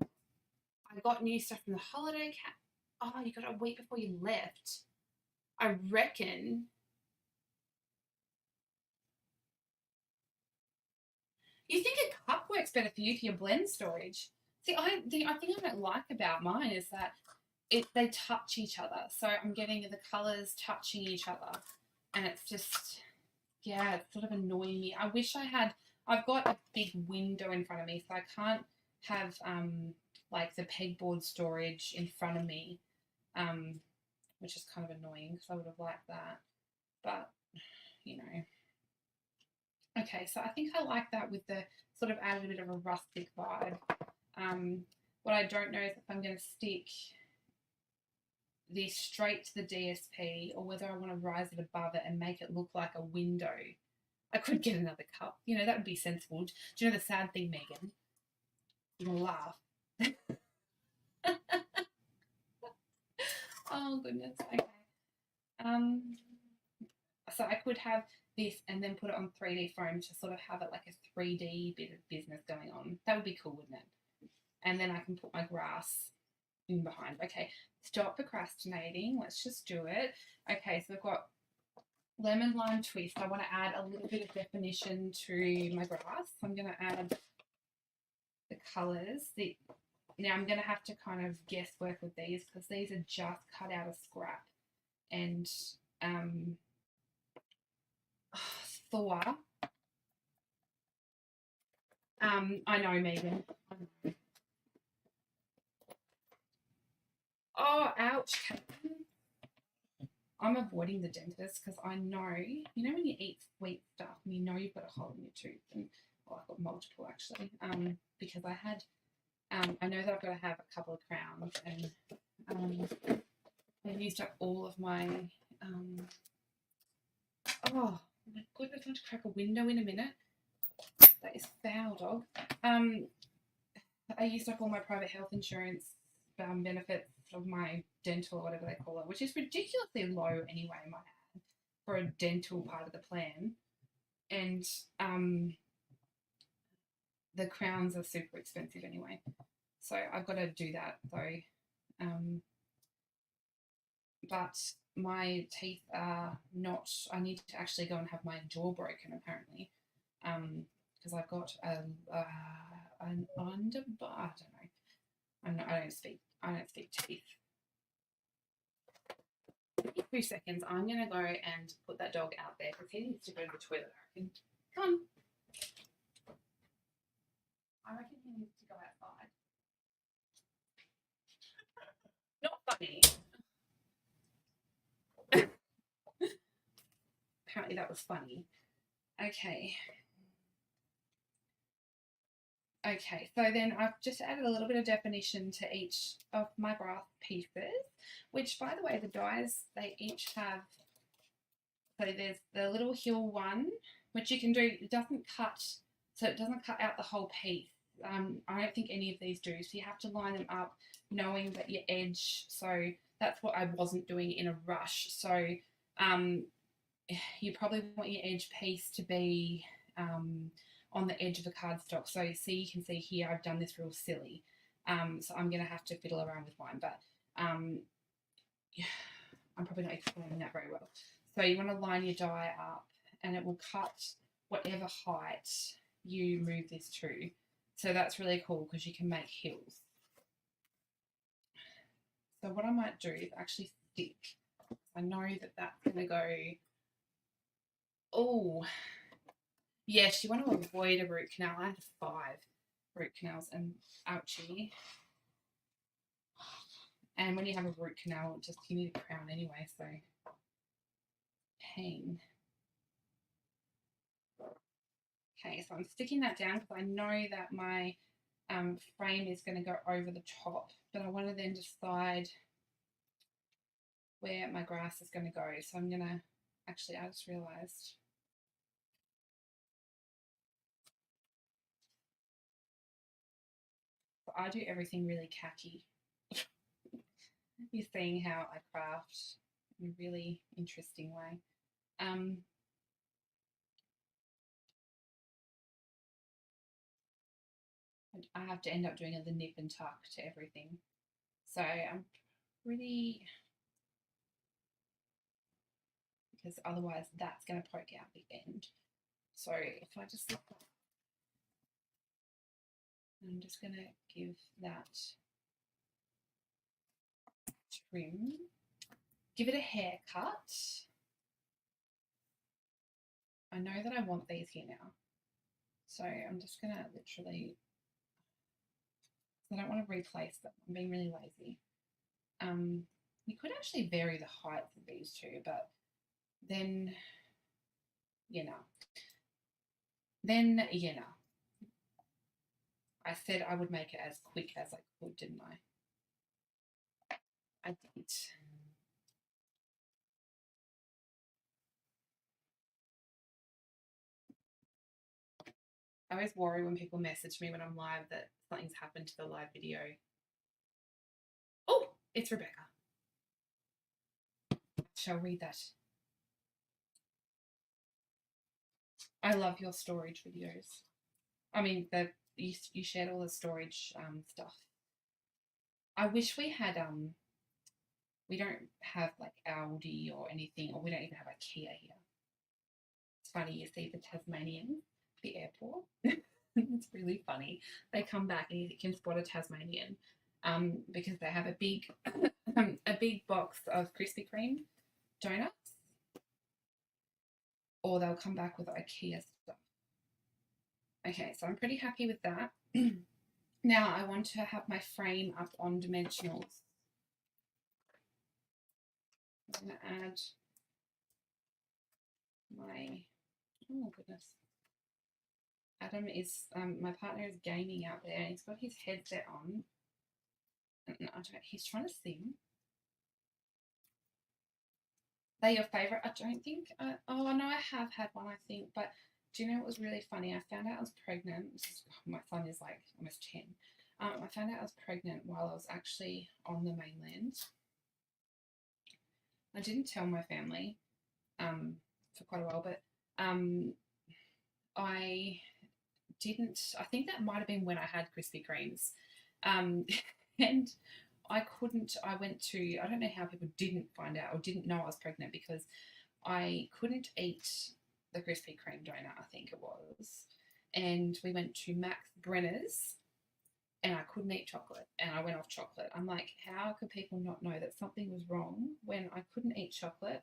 I got new stuff from the holiday cat. Oh, you got it a week before you left. I reckon. You think a cup works better for you for your blend storage? See, I think I don't like about mine is that they touch each other. So I'm getting the colours touching each other, and it's just it's sort of annoying me. I wish I had. I've got a big window in front of me, so I can't have like the pegboard storage in front of me, which is kind of annoying because I would have liked that. But you know. Okay, so I think I like that with the sort of added a bit of a rustic vibe. What I don't know is if I'm going to stick these straight to the DSP or whether I want to rise it above it and make it look like a window. I could get another cup. You know, that would be sensible. Do you know the sad thing, Megan? You're going to laugh. Oh, goodness. Okay. So I could have this and then put it on 3D foam to sort of have it like a 3D bit of business going on. That would be cool, wouldn't it? And then I can put my grass in behind. Okay, stop procrastinating. Let's just do it. Okay, so I've got lemon lime twist. I want to add a little bit of definition to my grass. So I'm going to add the colours. Now I'm going to have to kind of guess work with these because these are just cut out of scrap. And Thor. I know, Megan. I know. Oh, ouch. I'm avoiding the dentist because I know, you know, when you eat sweet stuff and you know you've got a hole in your tooth, and I've got multiple actually, because I know that I've got to have a couple of crowns, and I've used up all of my, oh my goodness, I'm going to crack a window in a minute. That is foul, dog. I used up all my private health insurance benefits of my dental or whatever they call it, which is ridiculously low anyway, I might add, for a dental part of the plan. And the crowns are super expensive anyway. So I've got to do that though. But my teeth are not, I need to actually go and have my jaw broken apparently. Because I've got an under, I don't know. I don't speak teeth. 2 seconds. I'm going to go and put that dog out there because he needs to go to the toilet, I reckon. Come on. I reckon he needs to go outside. Not funny. Apparently that was funny. Okay. Okay, so then I've just added a little bit of definition to each of my grass pieces, which, by the way, the dies, they each have, so there's the little hill one, which you can do, it doesn't cut, so it doesn't cut out the whole piece. I don't think any of these do, so you have to line them up knowing that your edge, so that's what I wasn't doing in a rush. So you probably want your edge piece to be on the edge of the cardstock. So you can see here I've done this real silly. So I'm going to have to fiddle around with mine, but I'm probably not explaining that very well. So you want to line your die up and it will cut whatever height you move this to. So that's really cool because you can make hills. So what I might do is actually stick. I know that that's going to go, oh, yes, you want to avoid a root canal. I had 5 root canals and ouchie. And when you have a root canal, you need a crown anyway, so pain. Okay, so I'm sticking that down because I know that my frame is going to go over the top, but I want to then decide where my grass is going to go. So I'm going to, actually, I just realised. I do everything really khaki. You're seeing how I craft in a really interesting way. I have to end up doing the nip and tuck to everything. So I'm pretty, because otherwise that's going to poke out the end. So if I just look I'm just going to give that trim, give it a haircut. I know that I want these here now, so I'm just going to literally, I don't want to replace them. I'm being really lazy. We could actually vary the heights of these two, but then, I said I would make it as quick as I could, didn't I? I did. I always worry when people message me when I'm live that something's happened to the live video. Oh, it's Rebecca. I shall read that. I love your storage videos. I mean, you shared all the storage stuff. I wish we had we don't have like Aldi or anything, or we don't even have IKEA here. It's funny, you see the Tasmanians at the airport. It's really funny. They come back and you can spot a Tasmanian because they have a big box of Krispy Kreme donuts, or they'll come back with IKEA stuff. Okay, so I'm pretty happy with that. Now I want to have my frame up on dimensionals. I'm going to add my, oh goodness. Adam is, my partner is gaming out there and he's got his headset on. And he's trying to sing. They're your favourite? I don't think. Oh, no, I have had one, I think. But do you know what was really funny? I found out I was pregnant. My son is like almost 10. I found out I was pregnant while I was actually on the mainland. I didn't tell my family for quite a while, but I didn't. I think that might have been when I had Krispy Kremes. And I went to, I don't know how people didn't find out or didn't know I was pregnant, because I couldn't eat the Krispy Kreme donut, I think it was. And we went to Max Brenner's and I couldn't eat chocolate and I went off chocolate. I'm like, how could people not know that something was wrong when I couldn't eat chocolate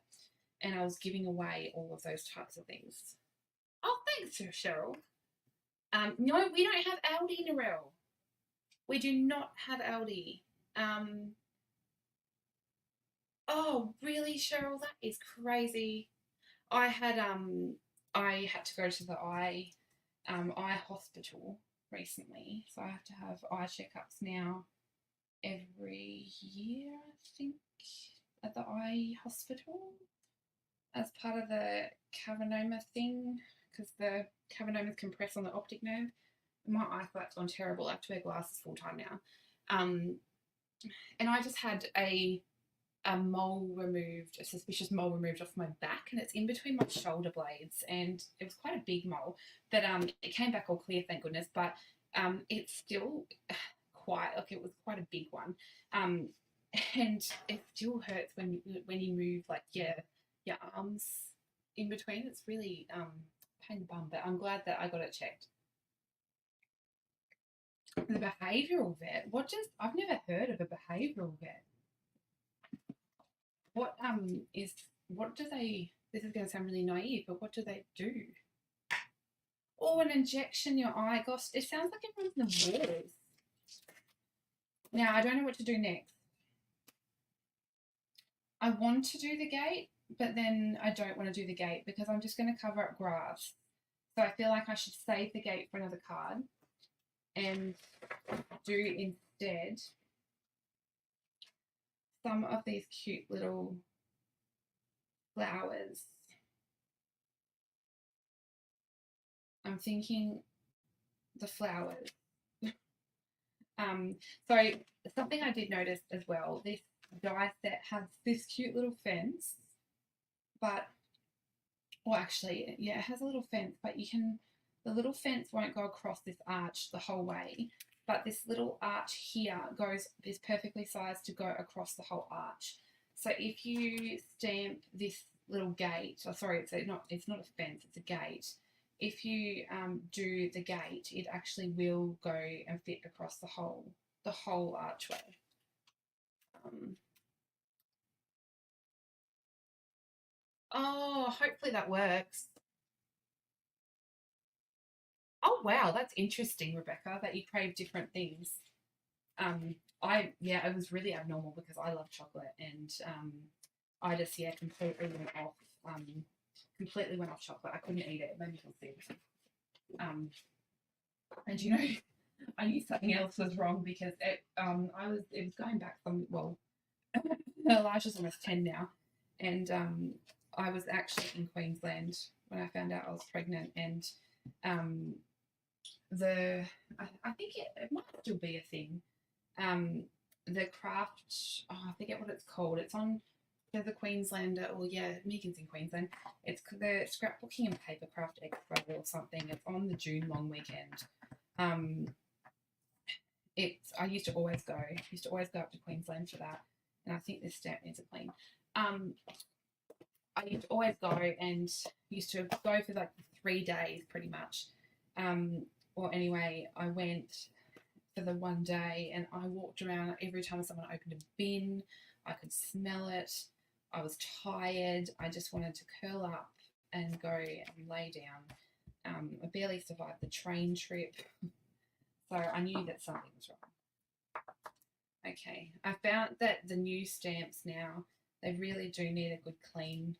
and I was giving away all of those types of things? Oh, thanks, Cheryl. No, we don't have Aldi, Narelle. We do not have Aldi. Oh, really, Cheryl? That is crazy. I had to go to the eye hospital recently, so I have to have eye checkups now every year, I think, at the eye hospital as part of the cavernoma thing, because the cavernomas compress on the optic nerve. My eyesight's gone terrible. I have to wear glasses full time now. And I just had a mole removed, a suspicious mole removed off my back, and it's in between my shoulder blades, and it was quite a big mole, but it came back all clear, thank goodness, but it's still it was quite a big one, and it still hurts when you move like your arms in between. It's really pain in the bum, but I'm glad that I got it checked. The behavioural vet, I've never heard of a behavioural vet. What do they, this is going to sound really naive, but what do they do? Oh, an injection in your eye. Gosh, it sounds like it runs the walls. Now, I don't know what to do next. I want to do the gate, but then I don't want to do the gate because I'm just going to cover up grass. So I feel like I should save the gate for another card and do instead some of these cute little flowers. I'm thinking the flowers. So something I did notice as well, this die set has this cute little fence, but, well, actually, yeah, it has a little fence, but the little fence won't go across this arch the whole way, but this little arch here is perfectly sized to go across the whole arch. So if you stamp this little gate, sorry, it's not a fence, it's a gate. if you do the gate, it actually will go and fit across the whole archway. Oh, hopefully that works. Oh wow, that's interesting, Rebecca, that you crave different things. It was really abnormal because I love chocolate and I just completely went off chocolate. I couldn't eat it. It made me feel sick. And you know, I knew something else was wrong because it was going back Elijah's almost 10 now, and I was actually in Queensland when I found out I was pregnant, and um, I think it might still be a thing. The craft, I forget what it's called. It's on the Queenslander, or yeah, Megan's in Queensland. It's the Scrapbooking and Papercraft Expo or something. It's on the June long weekend. I used to always go. Up to Queensland for that, and I think this stamp needs a clean. I used to always go and used to go for like 3 days pretty much. Or anyway, I went for the one day and I walked around. Every time someone opened a bin, I could smell it. I was tired. I just wanted to curl up and go and lay down. I barely survived the train trip. So I knew that something was wrong. Okay, I found that the new stamps now, they really do need a good clean.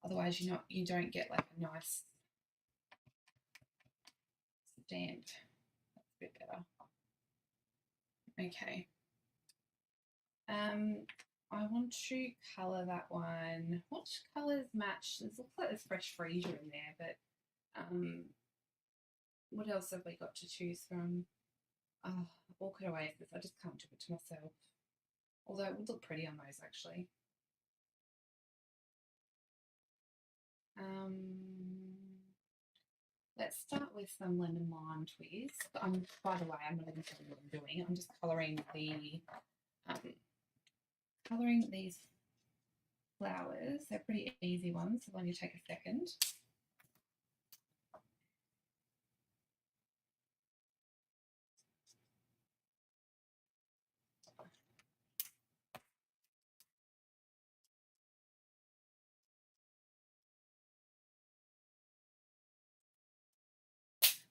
Otherwise, you don't get like a nice stamp. That's a bit better. Okay. I want to colour that one. What colours match? It looks like there's fresh freesia in there, but what else have we got to choose from? Orchid Oasis. I just can't do it to myself. Although it would look pretty on those actually. Let's start with some lemon lime twist. By the way, I'm not even telling you what I'm doing. I'm just colouring these flowers. They're pretty easy ones, so they'll only take a second.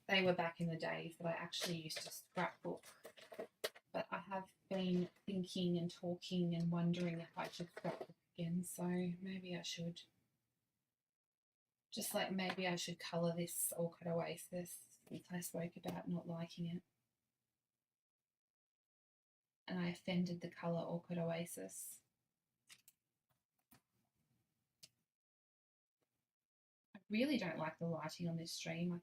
They were back in the days that I actually used to scrapbook, but I have been thinking and talking and wondering if I should scrapbook again, so maybe I should. Just like maybe I should colour this Orchid Oasis since I spoke about not liking it. And I offended the colour Orchid Oasis. I really don't like the lighting on this stream.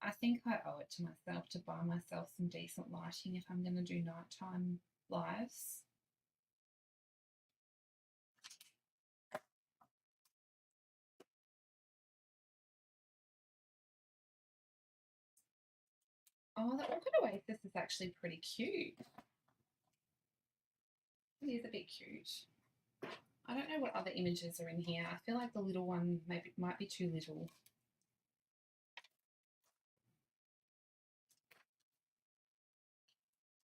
I think I owe it to myself to buy myself some decent lighting if I'm going to do nighttime lives. Oh, the Orchid Oasis is actually pretty cute. It is a bit cute. I don't know what other images are in here. I feel like the little one might be too little.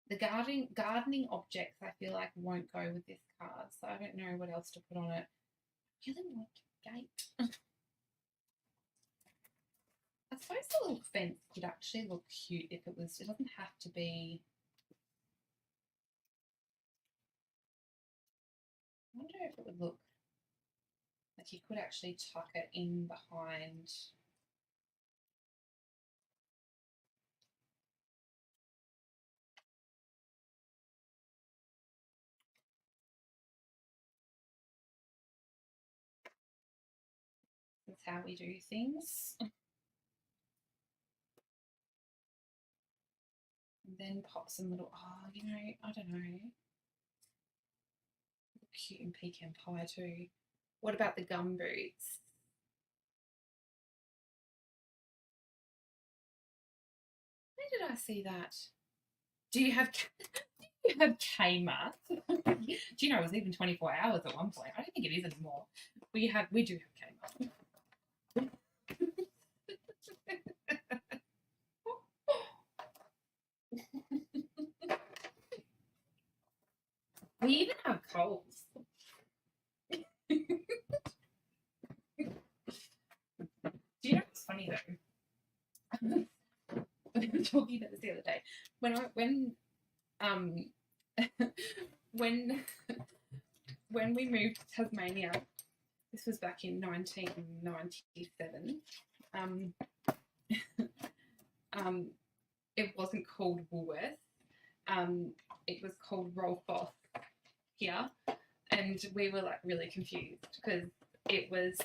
The gardening objects I feel like won't go with this card, so I don't know what else to put on it. I really want a gate. I suppose the little fence could actually look cute if it doesn't have to be. I wonder if it would look like you could actually tuck it in behind. That's how we do things. And then pop some little, I don't know. Cute in pecan pie too. What about the gum boots? Where did I see that? Do you have Kmart? Do you know it was even 24 hours at one point? I don't think it is anymore. We do have Kmart. We even have Coles. Do you know what's funny though? We were talking about this the other day. Um when when we moved to Tasmania, this was back in 1997. Um, it wasn't called Woolworth. It was called Rolf here, and we were like really confused because it was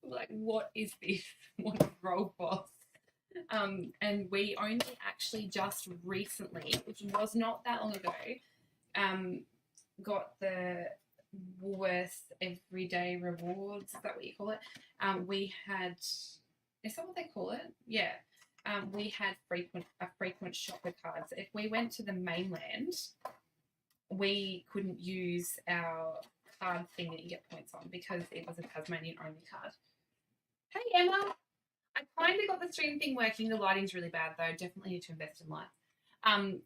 like, what is this? What is Rolf? And we only actually just recently, which was not that long ago, got the Woolworths Everyday Rewards. Is that what you call it? We had, is that what they call it? Yeah. We had a frequent shopper card. So if we went to the mainland, we couldn't use our card thing that you get points on because it was a Tasmanian only card. Hey Emma, I kind of got the stream thing working. The lighting's really bad though. Definitely need to invest in light.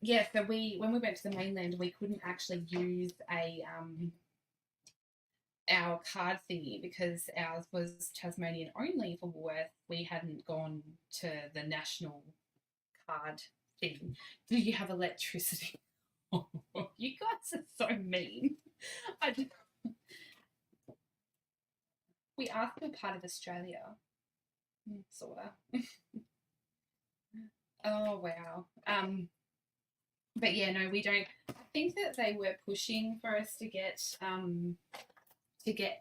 Yeah, so when we went to the mainland, we couldn't actually use our card thingy because ours was Tasmanian only for Woolworth. We hadn't gone to the national card thing. Do you have electricity? Oh, you guys are so mean. We are still part of Australia. Sorta. Oh wow. But yeah, no, we don't. I think that they were pushing for us to get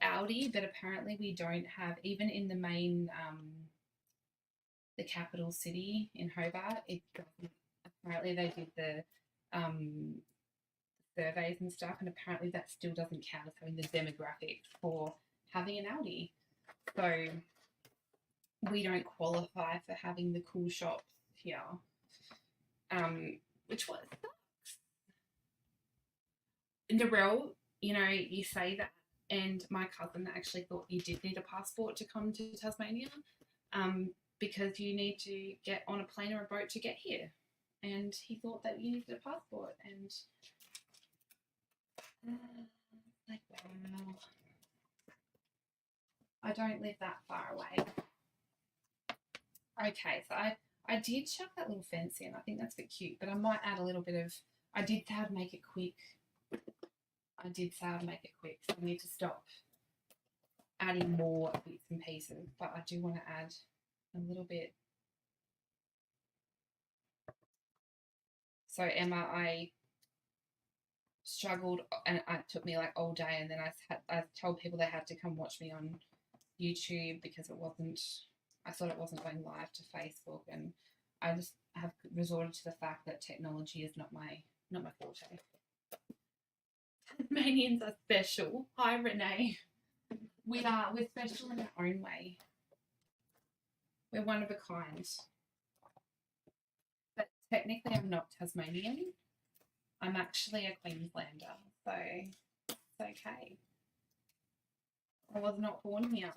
Aldi, but apparently we don't have, even in the main the capital city in Hobart. It doesn't. Apparently they did the surveys and stuff, and apparently that still doesn't count as having the demographics for having an Aldi. So we don't qualify for having the cool shops here. Which was sucks. Narelle, you know, you say that, and my cousin actually thought you did need a passport to come to Tasmania, because you need to get on a plane or a boat to get here, and he thought that you needed a passport, and like, wow, I don't live that far away. Okay, so I did chuck that little fence in. I think that's a bit cute, but I might add a little bit of. I did say I'd make it quick. So I need to stop adding more bits and pieces, but I do want to add a little bit. So Emma, I struggled, and it took me like all day, and then I told people they had to come watch me on YouTube because I thought it wasn't going live to Facebook, and I just have resorted to the fact that technology is not my forte. Tasmanians are special. Hi Renee. We're special in our own way. We're one of a kind. But technically I'm not Tasmanian. I'm actually a Queenslander, so it's okay. I was not born here.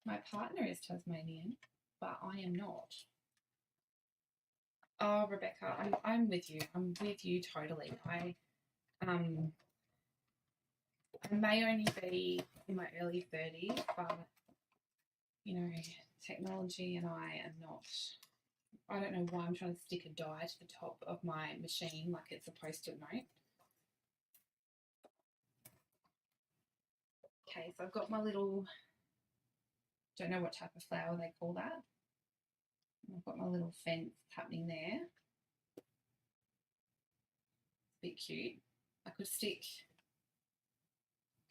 My partner is Tasmanian, but I am not. Oh, Rebecca, I'm with you. I'm with you totally. I may only be in my early 30s, but you know, technology and I am not. I don't know why I'm trying to stick a die to the top of my machine like it's a post-it note. Okay, so I've got my little, don't know what type of flower they call that. I've got my little fence happening there. It's a bit cute. I could stick,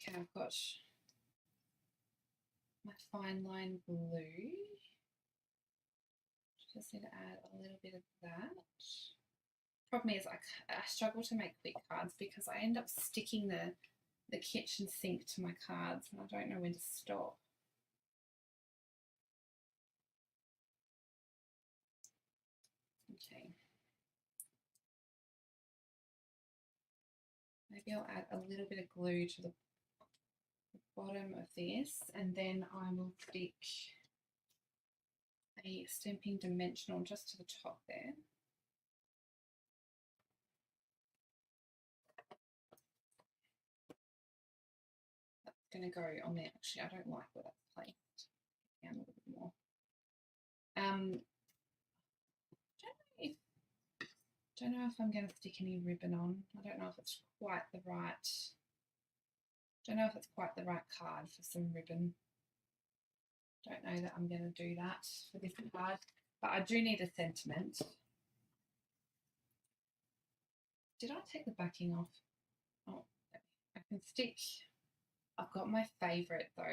okay, I've got my fine line glue. Just need to add a little bit of that. Problem is I struggle to make quick cards because I end up sticking the kitchen sink to my cards and I don't know when to stop. Okay. Maybe I'll add a little bit of glue to the bottom of this, and then I will stick a stamping dimensional just to the top there. going to go on there. Actually, I don't like where that's placed. Down a little bit more. Don't know if I'm going to stick any ribbon on. I don't know if it's quite the right. Don't know if it's quite the right card for some ribbon. Don't know that I'm going to do that for this card, but I do need a sentiment. Did I take the backing off? Oh, I can stick. I've got my favourite though.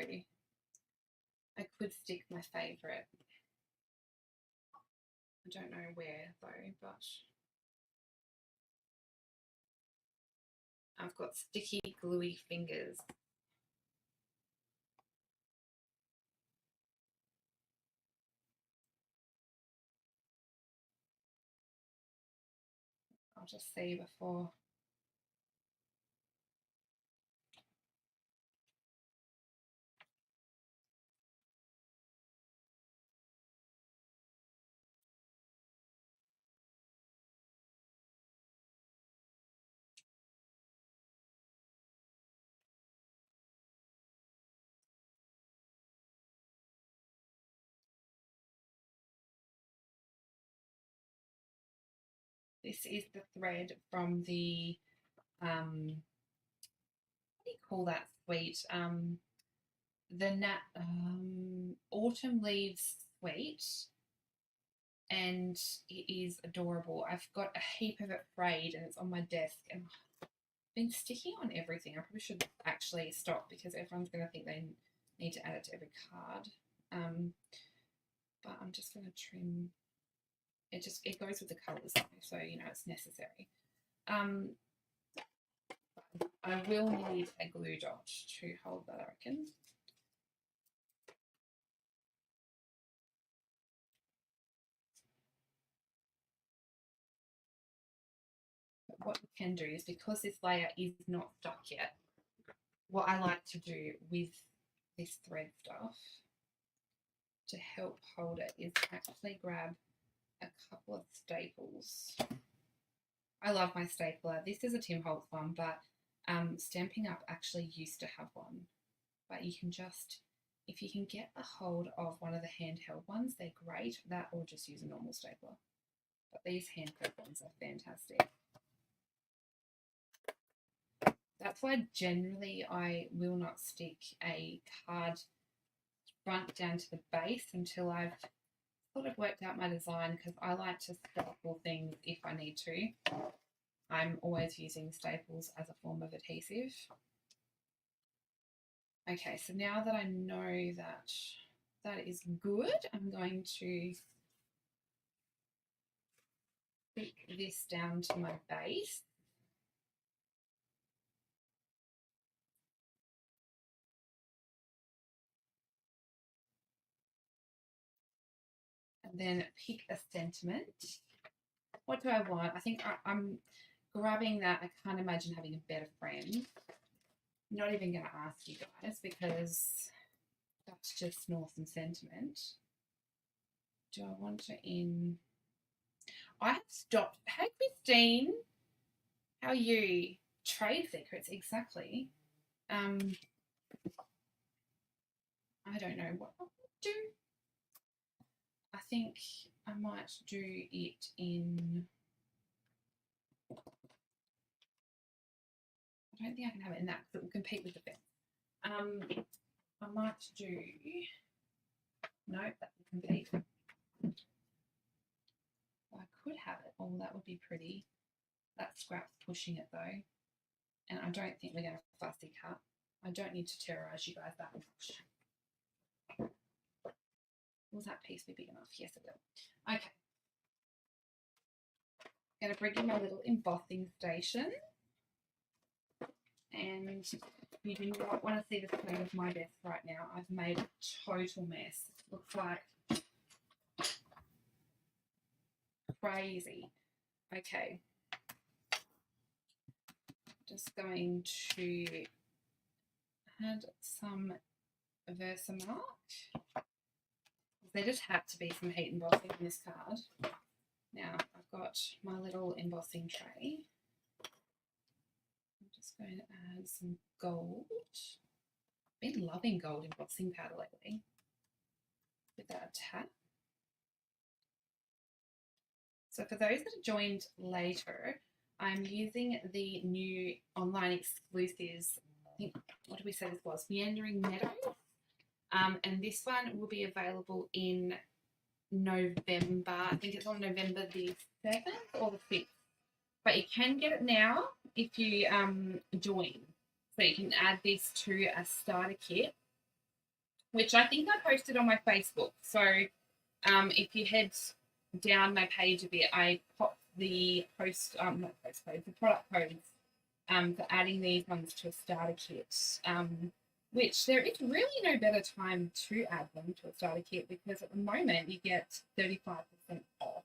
I could stick my favourite. I don't know where though, but I've got sticky, gluey fingers. I'll just see before. This is the thread from the, what do you call that sweet? The Autumn Leaves Sweet, and it is adorable. I've got a heap of it frayed and it's on my desk, and I've been sticking on everything. I probably should actually stop because everyone's going to think they need to add it to every card. But I'm just going to trim. It goes with the colours, so you know it's necessary. I will need a glue dot to hold that, I reckon. But what we can do is, because this layer is not stuck yet, what I like to do with this thread stuff to help hold it is actually grab a couple of staples. I love my stapler. This is a Tim Holtz one, but Stampin' Up actually used to have one. But you can just, if you can get a hold of one of the handheld ones, they're great. That, or just use a normal stapler. But these handheld ones are fantastic. That's why generally I will not stick a card front down to the base until I've sort of worked out my design, because I like to staple things if I need to. I'm always using staples as a form of adhesive. Okay, so now that I know that that is good, I'm going to stick this down to my base. And then pick a sentiment. What do I want? I think I'm grabbing that. I can't imagine having a better friend. I'm not even going to ask you guys because that's just Northern sentiment. Do I want to in? I have stopped. Hey, Christine. How are you? Trade secrets, exactly. I don't know what I would do. I think I might do it in. I don't think I can have it in that because it will compete with the fence. I might do. No, that will compete. I could have it. Oh, that would be pretty. That scrap's pushing it though. And I don't think we're going to fussy cut. I don't need to terrorise you guys that much. Will that piece be big enough? Yes, it will. Okay. I'm going to bring in my little embossing station. And you do not want to see the state of my desk right now. I've made a total mess. It looks like crazy. Okay. Just going to add some Versamark. There just had to be some heat embossing on this card. Now I've got my little embossing tray. I'm just going to add some gold. been loving gold embossing powder lately. Give that a tap. So for those that have joined later, I'm using the new online exclusives. I think, what did we say this was? Meandering Meadows. And this one will be available in November. I think it's on November the 7th or the 5th. But you can get it now if you join. So you can add this to a starter kit, which I think I posted on my Facebook. So if you head down my page a bit, I popped the not post codes, the product codes for adding these ones to a starter kit. Which there is really no better time to add them to a starter kit because at the moment you get 35% off.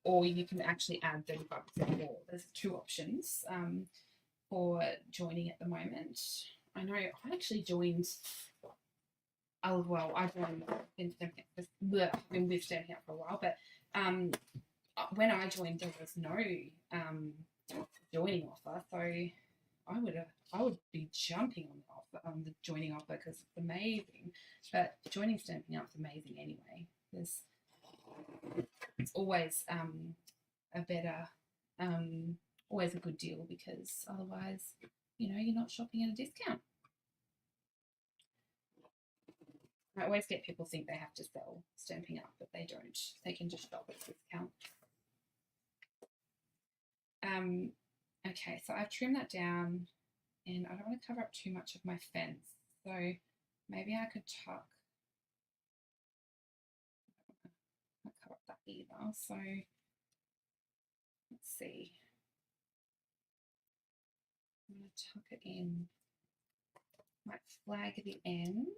Or you can actually add 35% more. There's two options for joining at the moment. I know I actually joined. Oh well, I've been with Stamping Up for a while, but when I joined, there was no joining offer, so I would be jumping on the joining offer because it's amazing. But joining Stamping Up is amazing anyway. It's always a better, always a good deal because otherwise, you're not shopping at a discount. I always get people think they have to sell Stamping Up, but they don't. They can just shop at a discount. Okay, so I've trimmed that down and I don't want to cover up too much of my fence. So maybe I could tuck. I don't want to cover up that either. So let's see. I'm going to tuck it in. Might flag the ends.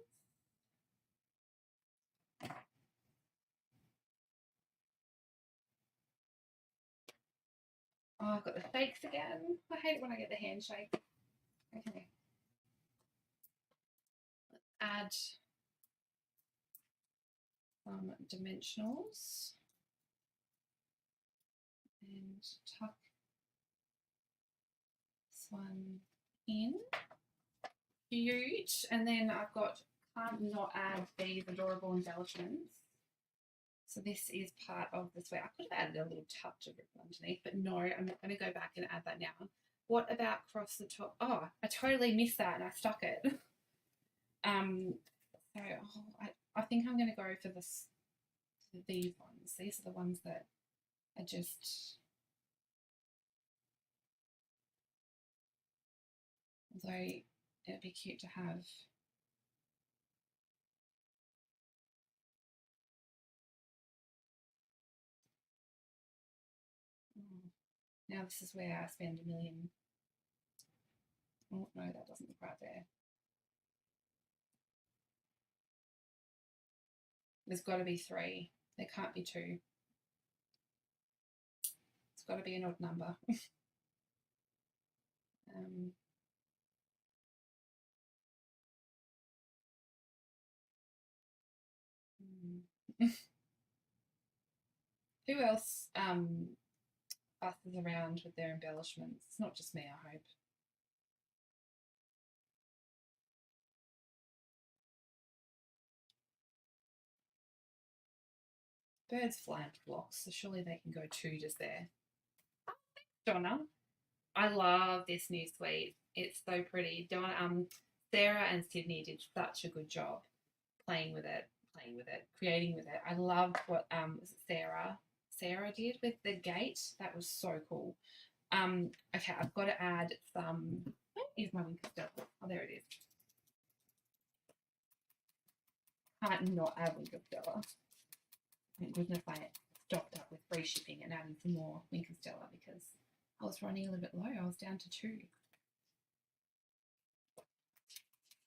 Oh, I've got the shakes again. I hate it when I get the handshake. Okay. Let's add some dimensionals and tuck this one in. Cute. And then I've got, can't not add these adorable embellishments. So this is part of the sweater. I could have added a little touch of ribbon underneath, but no, I'm not going to go back and add that now. What about across the top? Oh, I totally missed that and I stuck it. So I think I'm going to go for these ones. These are the ones that are just, although it'd be cute to have. Now this is where I spend $1 million. Oh, no, that doesn't look right there. There's got to be 3. There can't be 2. It's got to be an odd number. Who else fusses around with their embellishments? It's not just me, I hope. Birds fly into blocks, so surely they can go 2 just there. Oh, thanks, Donna. I love this new suite. It's so pretty. Sarah and Sydney did such a good job playing with it, creating with it. I loved what was it Sarah did with the gate. That was so cool. Okay, I've got to add some. Where is my Winker Stella? Oh, there it is. Can't not add Winker Stella. Thank goodness I stocked up with free shipping and adding some more Winker Stella because I was running a little bit low. I was down to 2.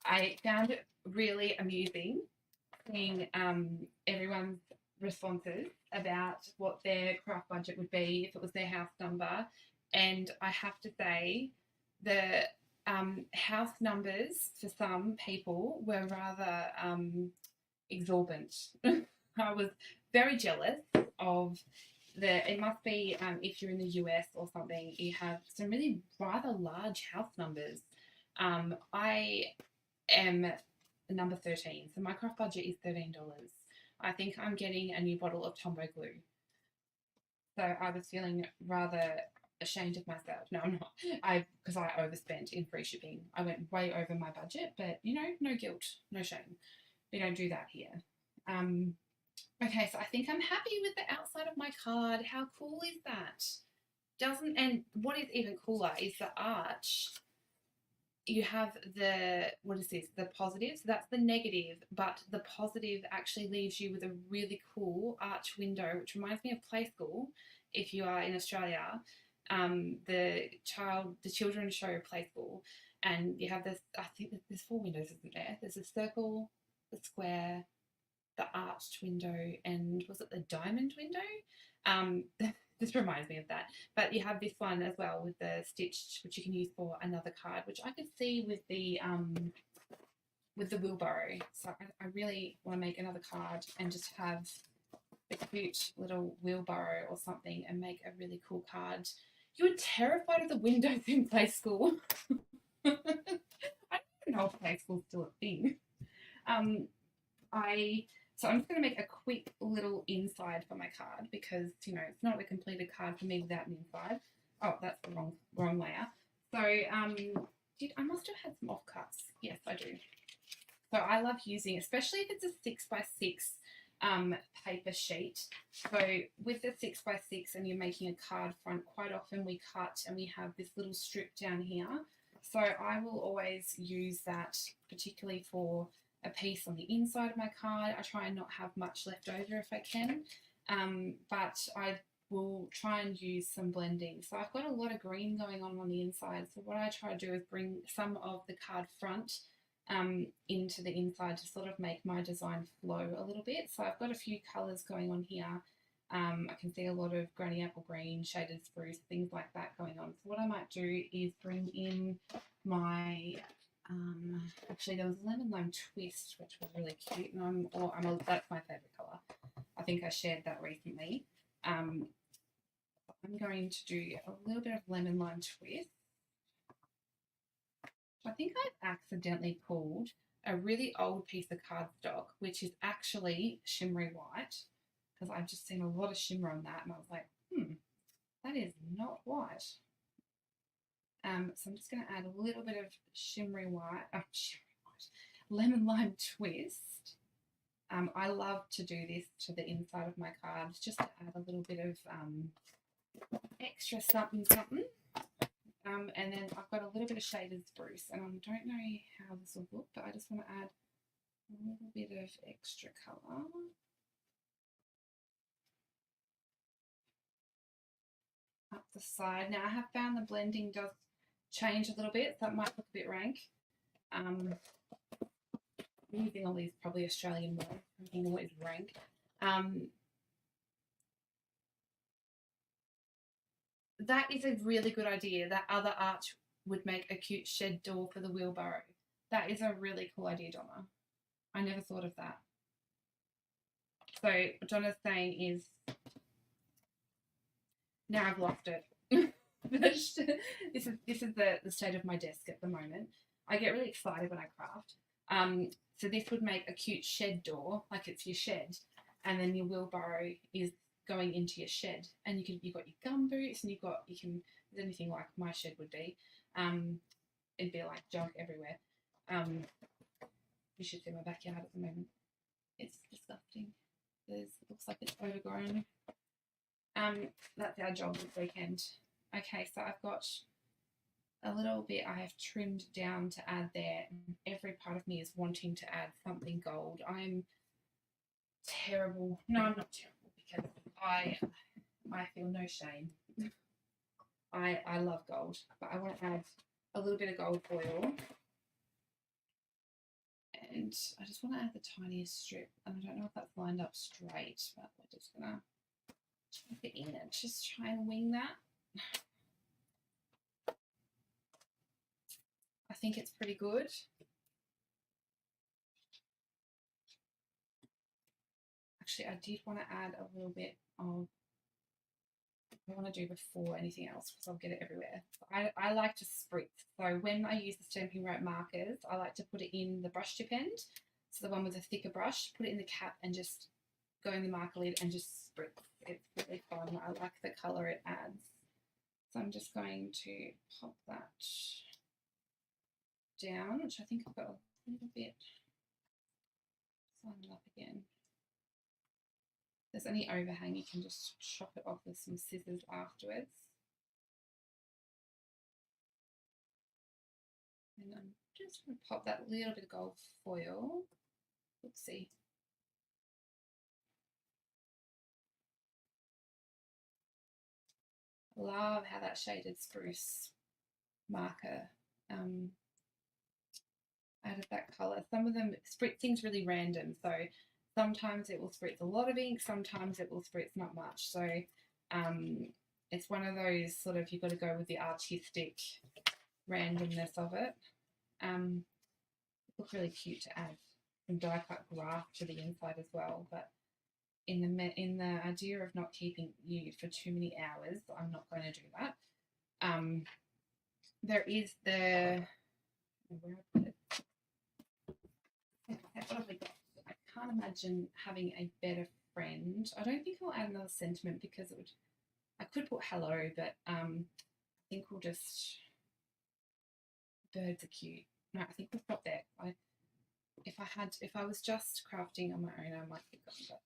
I found it really amusing seeing everyone's responses about what their craft budget would be if it was their house number. And I have to say the house numbers for some people were rather exorbitant. I was very jealous of it must be if you're in the US or something, you have some really rather large house numbers. I am number 13. So my craft budget is $13. I think I'm getting a new bottle of Tombow glue. So I was feeling rather ashamed of myself. No, I'm not. Because I overspent in free shipping. I went way over my budget, but you know, no guilt, no shame. We don't do that here. Okay, so I think I'm happy with the outside of my card. How cool is that? And what is even cooler is the arch. You have what is this? The positive. So that's the negative, but the positive actually leaves you with a really cool arch window, which reminds me of Play School. If you are in Australia, the children show Play School, and you have this. I think there's 4 windows, isn't there? There's a circle, the square, the arched window, and was it the diamond window? This reminds me of that. But you have this one as well with the stitched, which you can use for another card, which I could see with the wheelbarrow. So I really want to make another card and just have a cute little wheelbarrow or something and make a really cool card. You were terrified of the windows in Play School. I don't even know if Play School's still a thing. So I'm just going to make a quick little inside for my card because, you know, it's not a completed card for me without an inside. Oh, that's the wrong layer. So I must have had some offcuts. Yes, I do. So I love using, especially if it's a 6x6 paper sheet. So with the 6x6 and you're making a card front, quite often we cut and we have this little strip down here. So I will always use that particularly for a piece on the inside of my card. I try and not have much left over if I can, but I will try and use some blending. So I've got a lot of green going on the inside. So what I try to do is bring some of the card front into the inside to sort of make my design flow a little bit. So I've got a few colours going on here. I can see a lot of granny apple green, shaded spruce, things like that going on. So what I might do is bring in my actually there was a lemon lime twist which was really cute, and that's my favourite colour. I think I shared that recently. I'm going to do a little bit of lemon lime twist. I think I've accidentally pulled a really old piece of cardstock which is actually shimmery white, because I've just seen a lot of shimmer on that and I was like, that is not white. So I'm just going to add a little bit of lemon lime twist. I love to do this to the inside of my cards just to add a little bit of extra something. And then I've got a little bit of shaded spruce, and I don't know how this will look, but I just want to add a little bit of extra colour. Up the side. Now I have found the blending does change a little bit, so it might look a bit rank. I'm using all these probably Australian words. Everything always rank. That is a really good idea. That other arch would make a cute shed door for the wheelbarrow. That is a really cool idea, Donna. I never thought of that. So what Donna's saying is, now I've lost it. This is the state of my desk at the moment. I get really excited when I craft. So this would make a cute shed door, like it's your shed, and then your wheelbarrow is going into your shed, and you've got your gum boots, and there's anything like my shed would be. It'd be like junk everywhere. You should see my backyard at the moment. It's disgusting. It looks like it's overgrown. That's our job this weekend. Okay, so I've got a little bit I have trimmed down to add there. Every part of me is wanting to add something gold. I'm terrible. No, I'm not terrible because I feel no shame. I love gold, but I want to add a little bit of gold foil. And I just want to add the tiniest strip. And I don't know if that's lined up straight, but we're just going to chuck it in and just try and wing that. I think it's pretty good. Actually, I did want to add a little bit of I want to do before anything else because I'll get it everywhere. I like to spritz. So when I use the Stampin' Rope markers, I like to put it in the brush tip end. So the one with a thicker brush, put it in the cap and just go in the marker lid and just spritz. It's really fun. I like the colour it adds. So I'm just going to pop that down, which I think I've got a little bit. Sign it up again. If there's any overhang, you can just chop it off with some scissors afterwards. And I'm just going to pop that little bit of gold foil. Oopsie. Love how that shaded spruce marker added that colour. Some of them, spritzing's really random, so sometimes it will spritz a lot of ink, sometimes it will spritz not much. So it's one of those sort of, you've got to go with the artistic randomness of it. It looks really cute to add some die cut graph to the inside as well, but in the idea of not keeping you for too many hours, I'm not going to do that. There is the, where I put it? What have we got? I can't imagine having a better friend. I don't think I'll add another sentiment because it would, I could put hello, but I think we'll just, birds are cute. No, I think we'll stop there. If I was just crafting on my own, I might keep going, but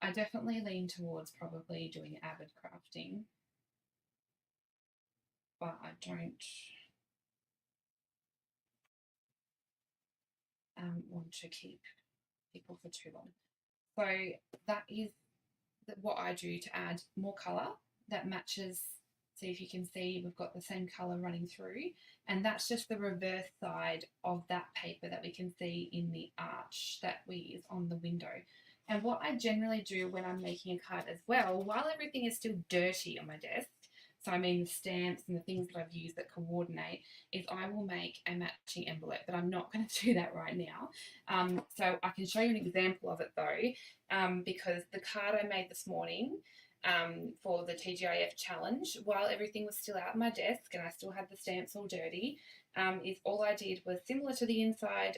I definitely lean towards probably doing avid crafting, but I don't want to keep people for too long. So that is what I do to add more colour that matches. See if you can see we've got the same colour running through, and that's just the reverse side of that paper that we can see in the arch that we is on the window. And what I generally do when I'm making a card as well, while everything is still dirty on my desk, so I mean the stamps and the things that I've used that coordinate, is I will make a matching envelope, but I'm not going to do that right now. So I can show you an example of it though, because the card I made this morning for the TGIF challenge, while everything was still out on my desk and I still had the stamps all dirty, is all I did was similar to the inside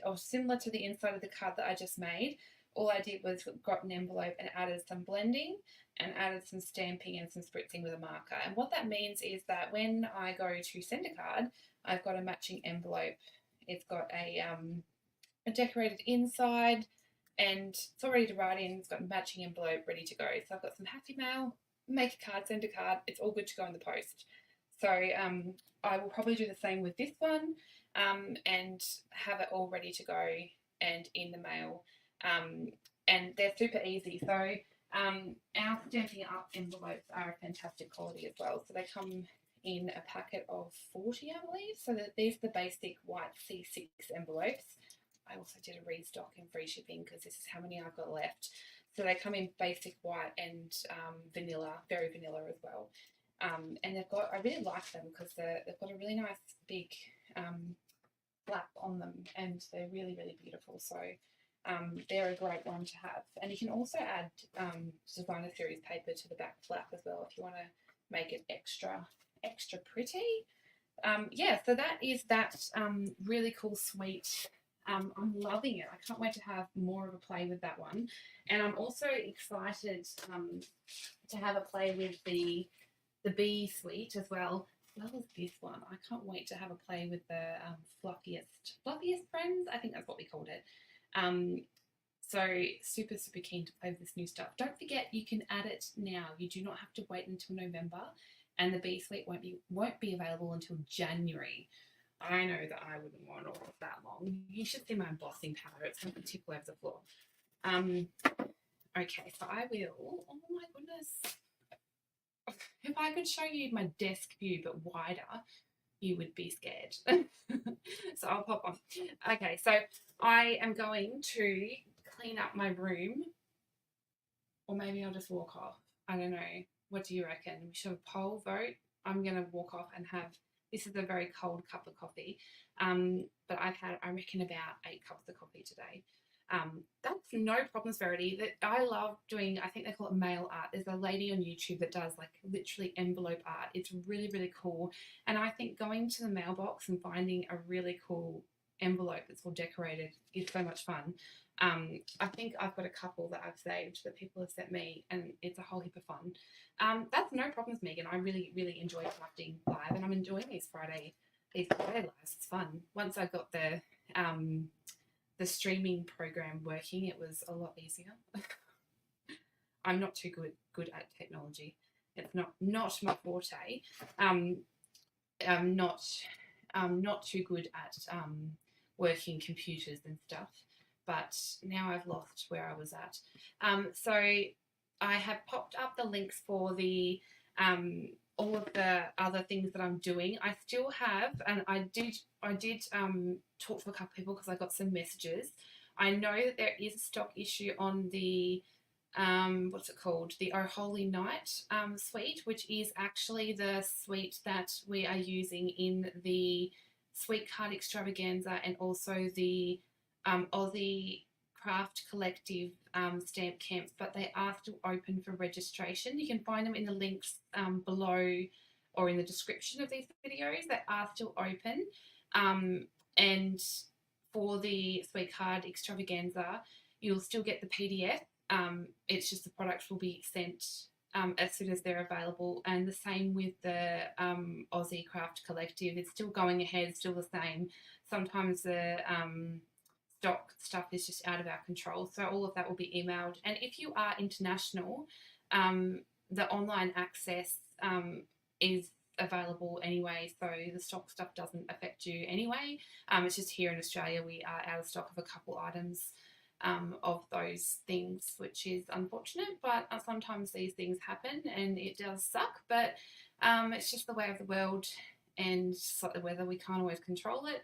of the card that I just made. All I did was got an envelope and added some blending and added some stamping and some spritzing with a marker. And what that means is that when I go to send a card, I've got a matching envelope. It's got a decorated inside, and it's all ready to write in. It's got a matching envelope ready to go. So I've got some happy mail, make a card, send a card. It's all good to go in the post. So I will probably do the same with this one and have it all ready to go and in the mail. And they're super easy. So our Stampin' Up envelopes are a fantastic quality as well. So they come in a packet of 40, I believe. So that these are the basic white C6 envelopes. I also did a restock and free shipping because this is how many I've got left. So they come in basic white and vanilla, very vanilla as well. And they've got, I really like them because they've got a really nice big flap on them, and they're really, really beautiful. So they're a great one to have. And you can also add designer series paper to the back flap as well if you want to make it extra pretty. Yeah, so that is that really cool sweet. I'm loving it. I can't wait to have more of a play with that one. And I'm also excited to have a play with the bee suite as well as this one. I can't wait to have a play with the fluffiest friends. I think that's what we called it. So super, super keen to play with this new stuff. Don't forget you can add it now. You do not have to wait until November, and the bee suite won't be available until January. I know that I wouldn't want all of that long. You should see my embossing powder. It's going to tip over the floor. Okay, so I will. Oh my goodness. If I could show you my desk view but wider, you would be scared. So I'll pop on. Okay, so I am going to clean up my room, or maybe I'll just walk off. I don't know. What do you reckon? We should poll vote. I'm going to walk off and have, this is a very cold cup of coffee, but I've had, I reckon, about 8 cups of coffee today. That's no problems, Verity. That I love doing. I think they call it mail art. There's a lady on YouTube that does like literally envelope art. It's really really cool. And I think going to the mailbox and finding a really cool envelope that's all decorated is so much fun. I think I've got a couple that I've saved that people have sent me, and it's a whole heap of fun. That's no problems, Megan. I really really enjoy crafting live, and I'm enjoying these Friday lives. It's fun. Once I got the streaming program working, it was a lot easier. I'm not too good at technology. It's not my forte. I'm not too good at working computers and stuff. But now I've lost where I was at. So I have popped up the links for the all of the other things that I'm doing. I still have, and I did talk to a couple of people because I got some messages. I know that there is a stock issue on the what's it called? The Oh Holy Night suite, which is actually the suite that we are using in the Sweet Card Extravaganza and also the Aussie Craft Collective stamp camps, but they are still open for registration. You can find them in the links below or in the description of these videos. They are still open. And for the Sweet Card Extravaganza, you'll still get the PDF. It's just the products will be sent as soon as they're available, and the same with the Aussie Craft Collective. It's still going ahead, still the same. Sometimes the stock stuff is just out of our control, so all of that will be emailed. And if you are international, the online access is available anyway, so the stock stuff doesn't affect you anyway. It's just here in Australia we are out of stock of a couple items of those things, which is unfortunate, but sometimes these things happen and it does suck, but it's just the way of the world, and just like the weather, we can't always control it.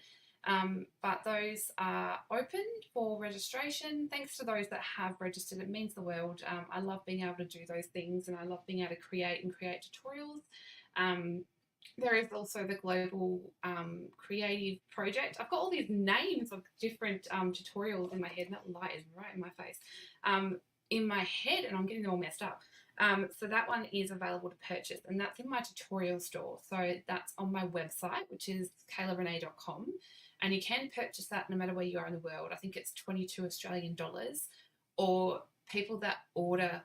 But those are open for registration. Thanks to those that have registered, it means the world. I love being able to do those things, and I love being able to create tutorials. There is also the Global Creative Project. I've got all these names of different tutorials in my head, and that light is right in my face, in my head, and I'm getting them all messed up. So that one is available to purchase, and that's in my tutorial store. So that's on my website, which is kaylarenee.com, and you can purchase that no matter where you are in the world. I think it's 22 Australian dollars, or people that order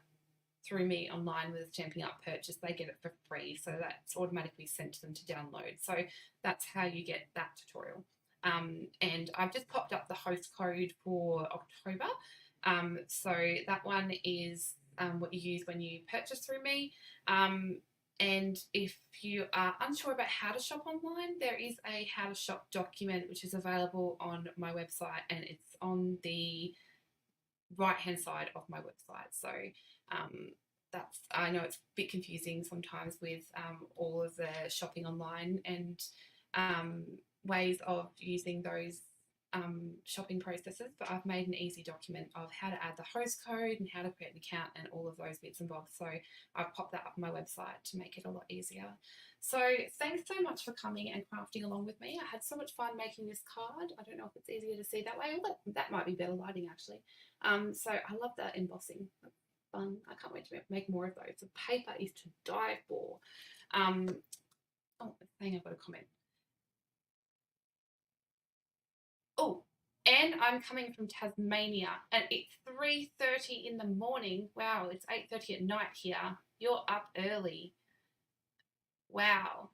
through me online with a Stampin' Up purchase, they get it for free, so that's automatically sent to them to download. So that's how you get that tutorial. And I've just popped up the host code for October. So that one is what you use when you purchase through me. And if you are unsure about how to shop online, there is a how to shop document which is available on my website, and it's on the right hand side of my website. So that's, I know it's a bit confusing sometimes with all of the shopping online and ways of using those shopping processes, but I've made an easy document of how to add the host code and how to create an account and all of those bits and bobs. So I've popped that up on my website to make it a lot easier. So thanks so much for coming and crafting along with me. I had so much fun making this card. I don't know if it's easier to see that way, or that might be better lighting actually. So I love that embossing. That's fun. I can't wait to make more of those. The paper is to die for. Oh, hang on, I've got a comment. Oh, and I'm coming from Tasmania, and it's 3:30 in the morning. Wow, it's 8:30 at night here. You're up early. Wow.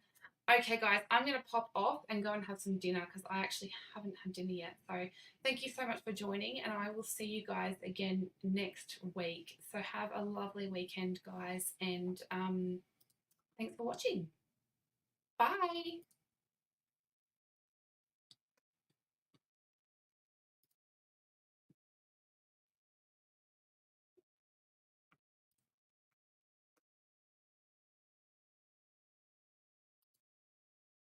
Okay, guys, I'm going to pop off and go and have some dinner because I actually haven't had dinner yet. So thank you so much for joining, and I will see you guys again next week. So have a lovely weekend, guys, and thanks for watching. Bye.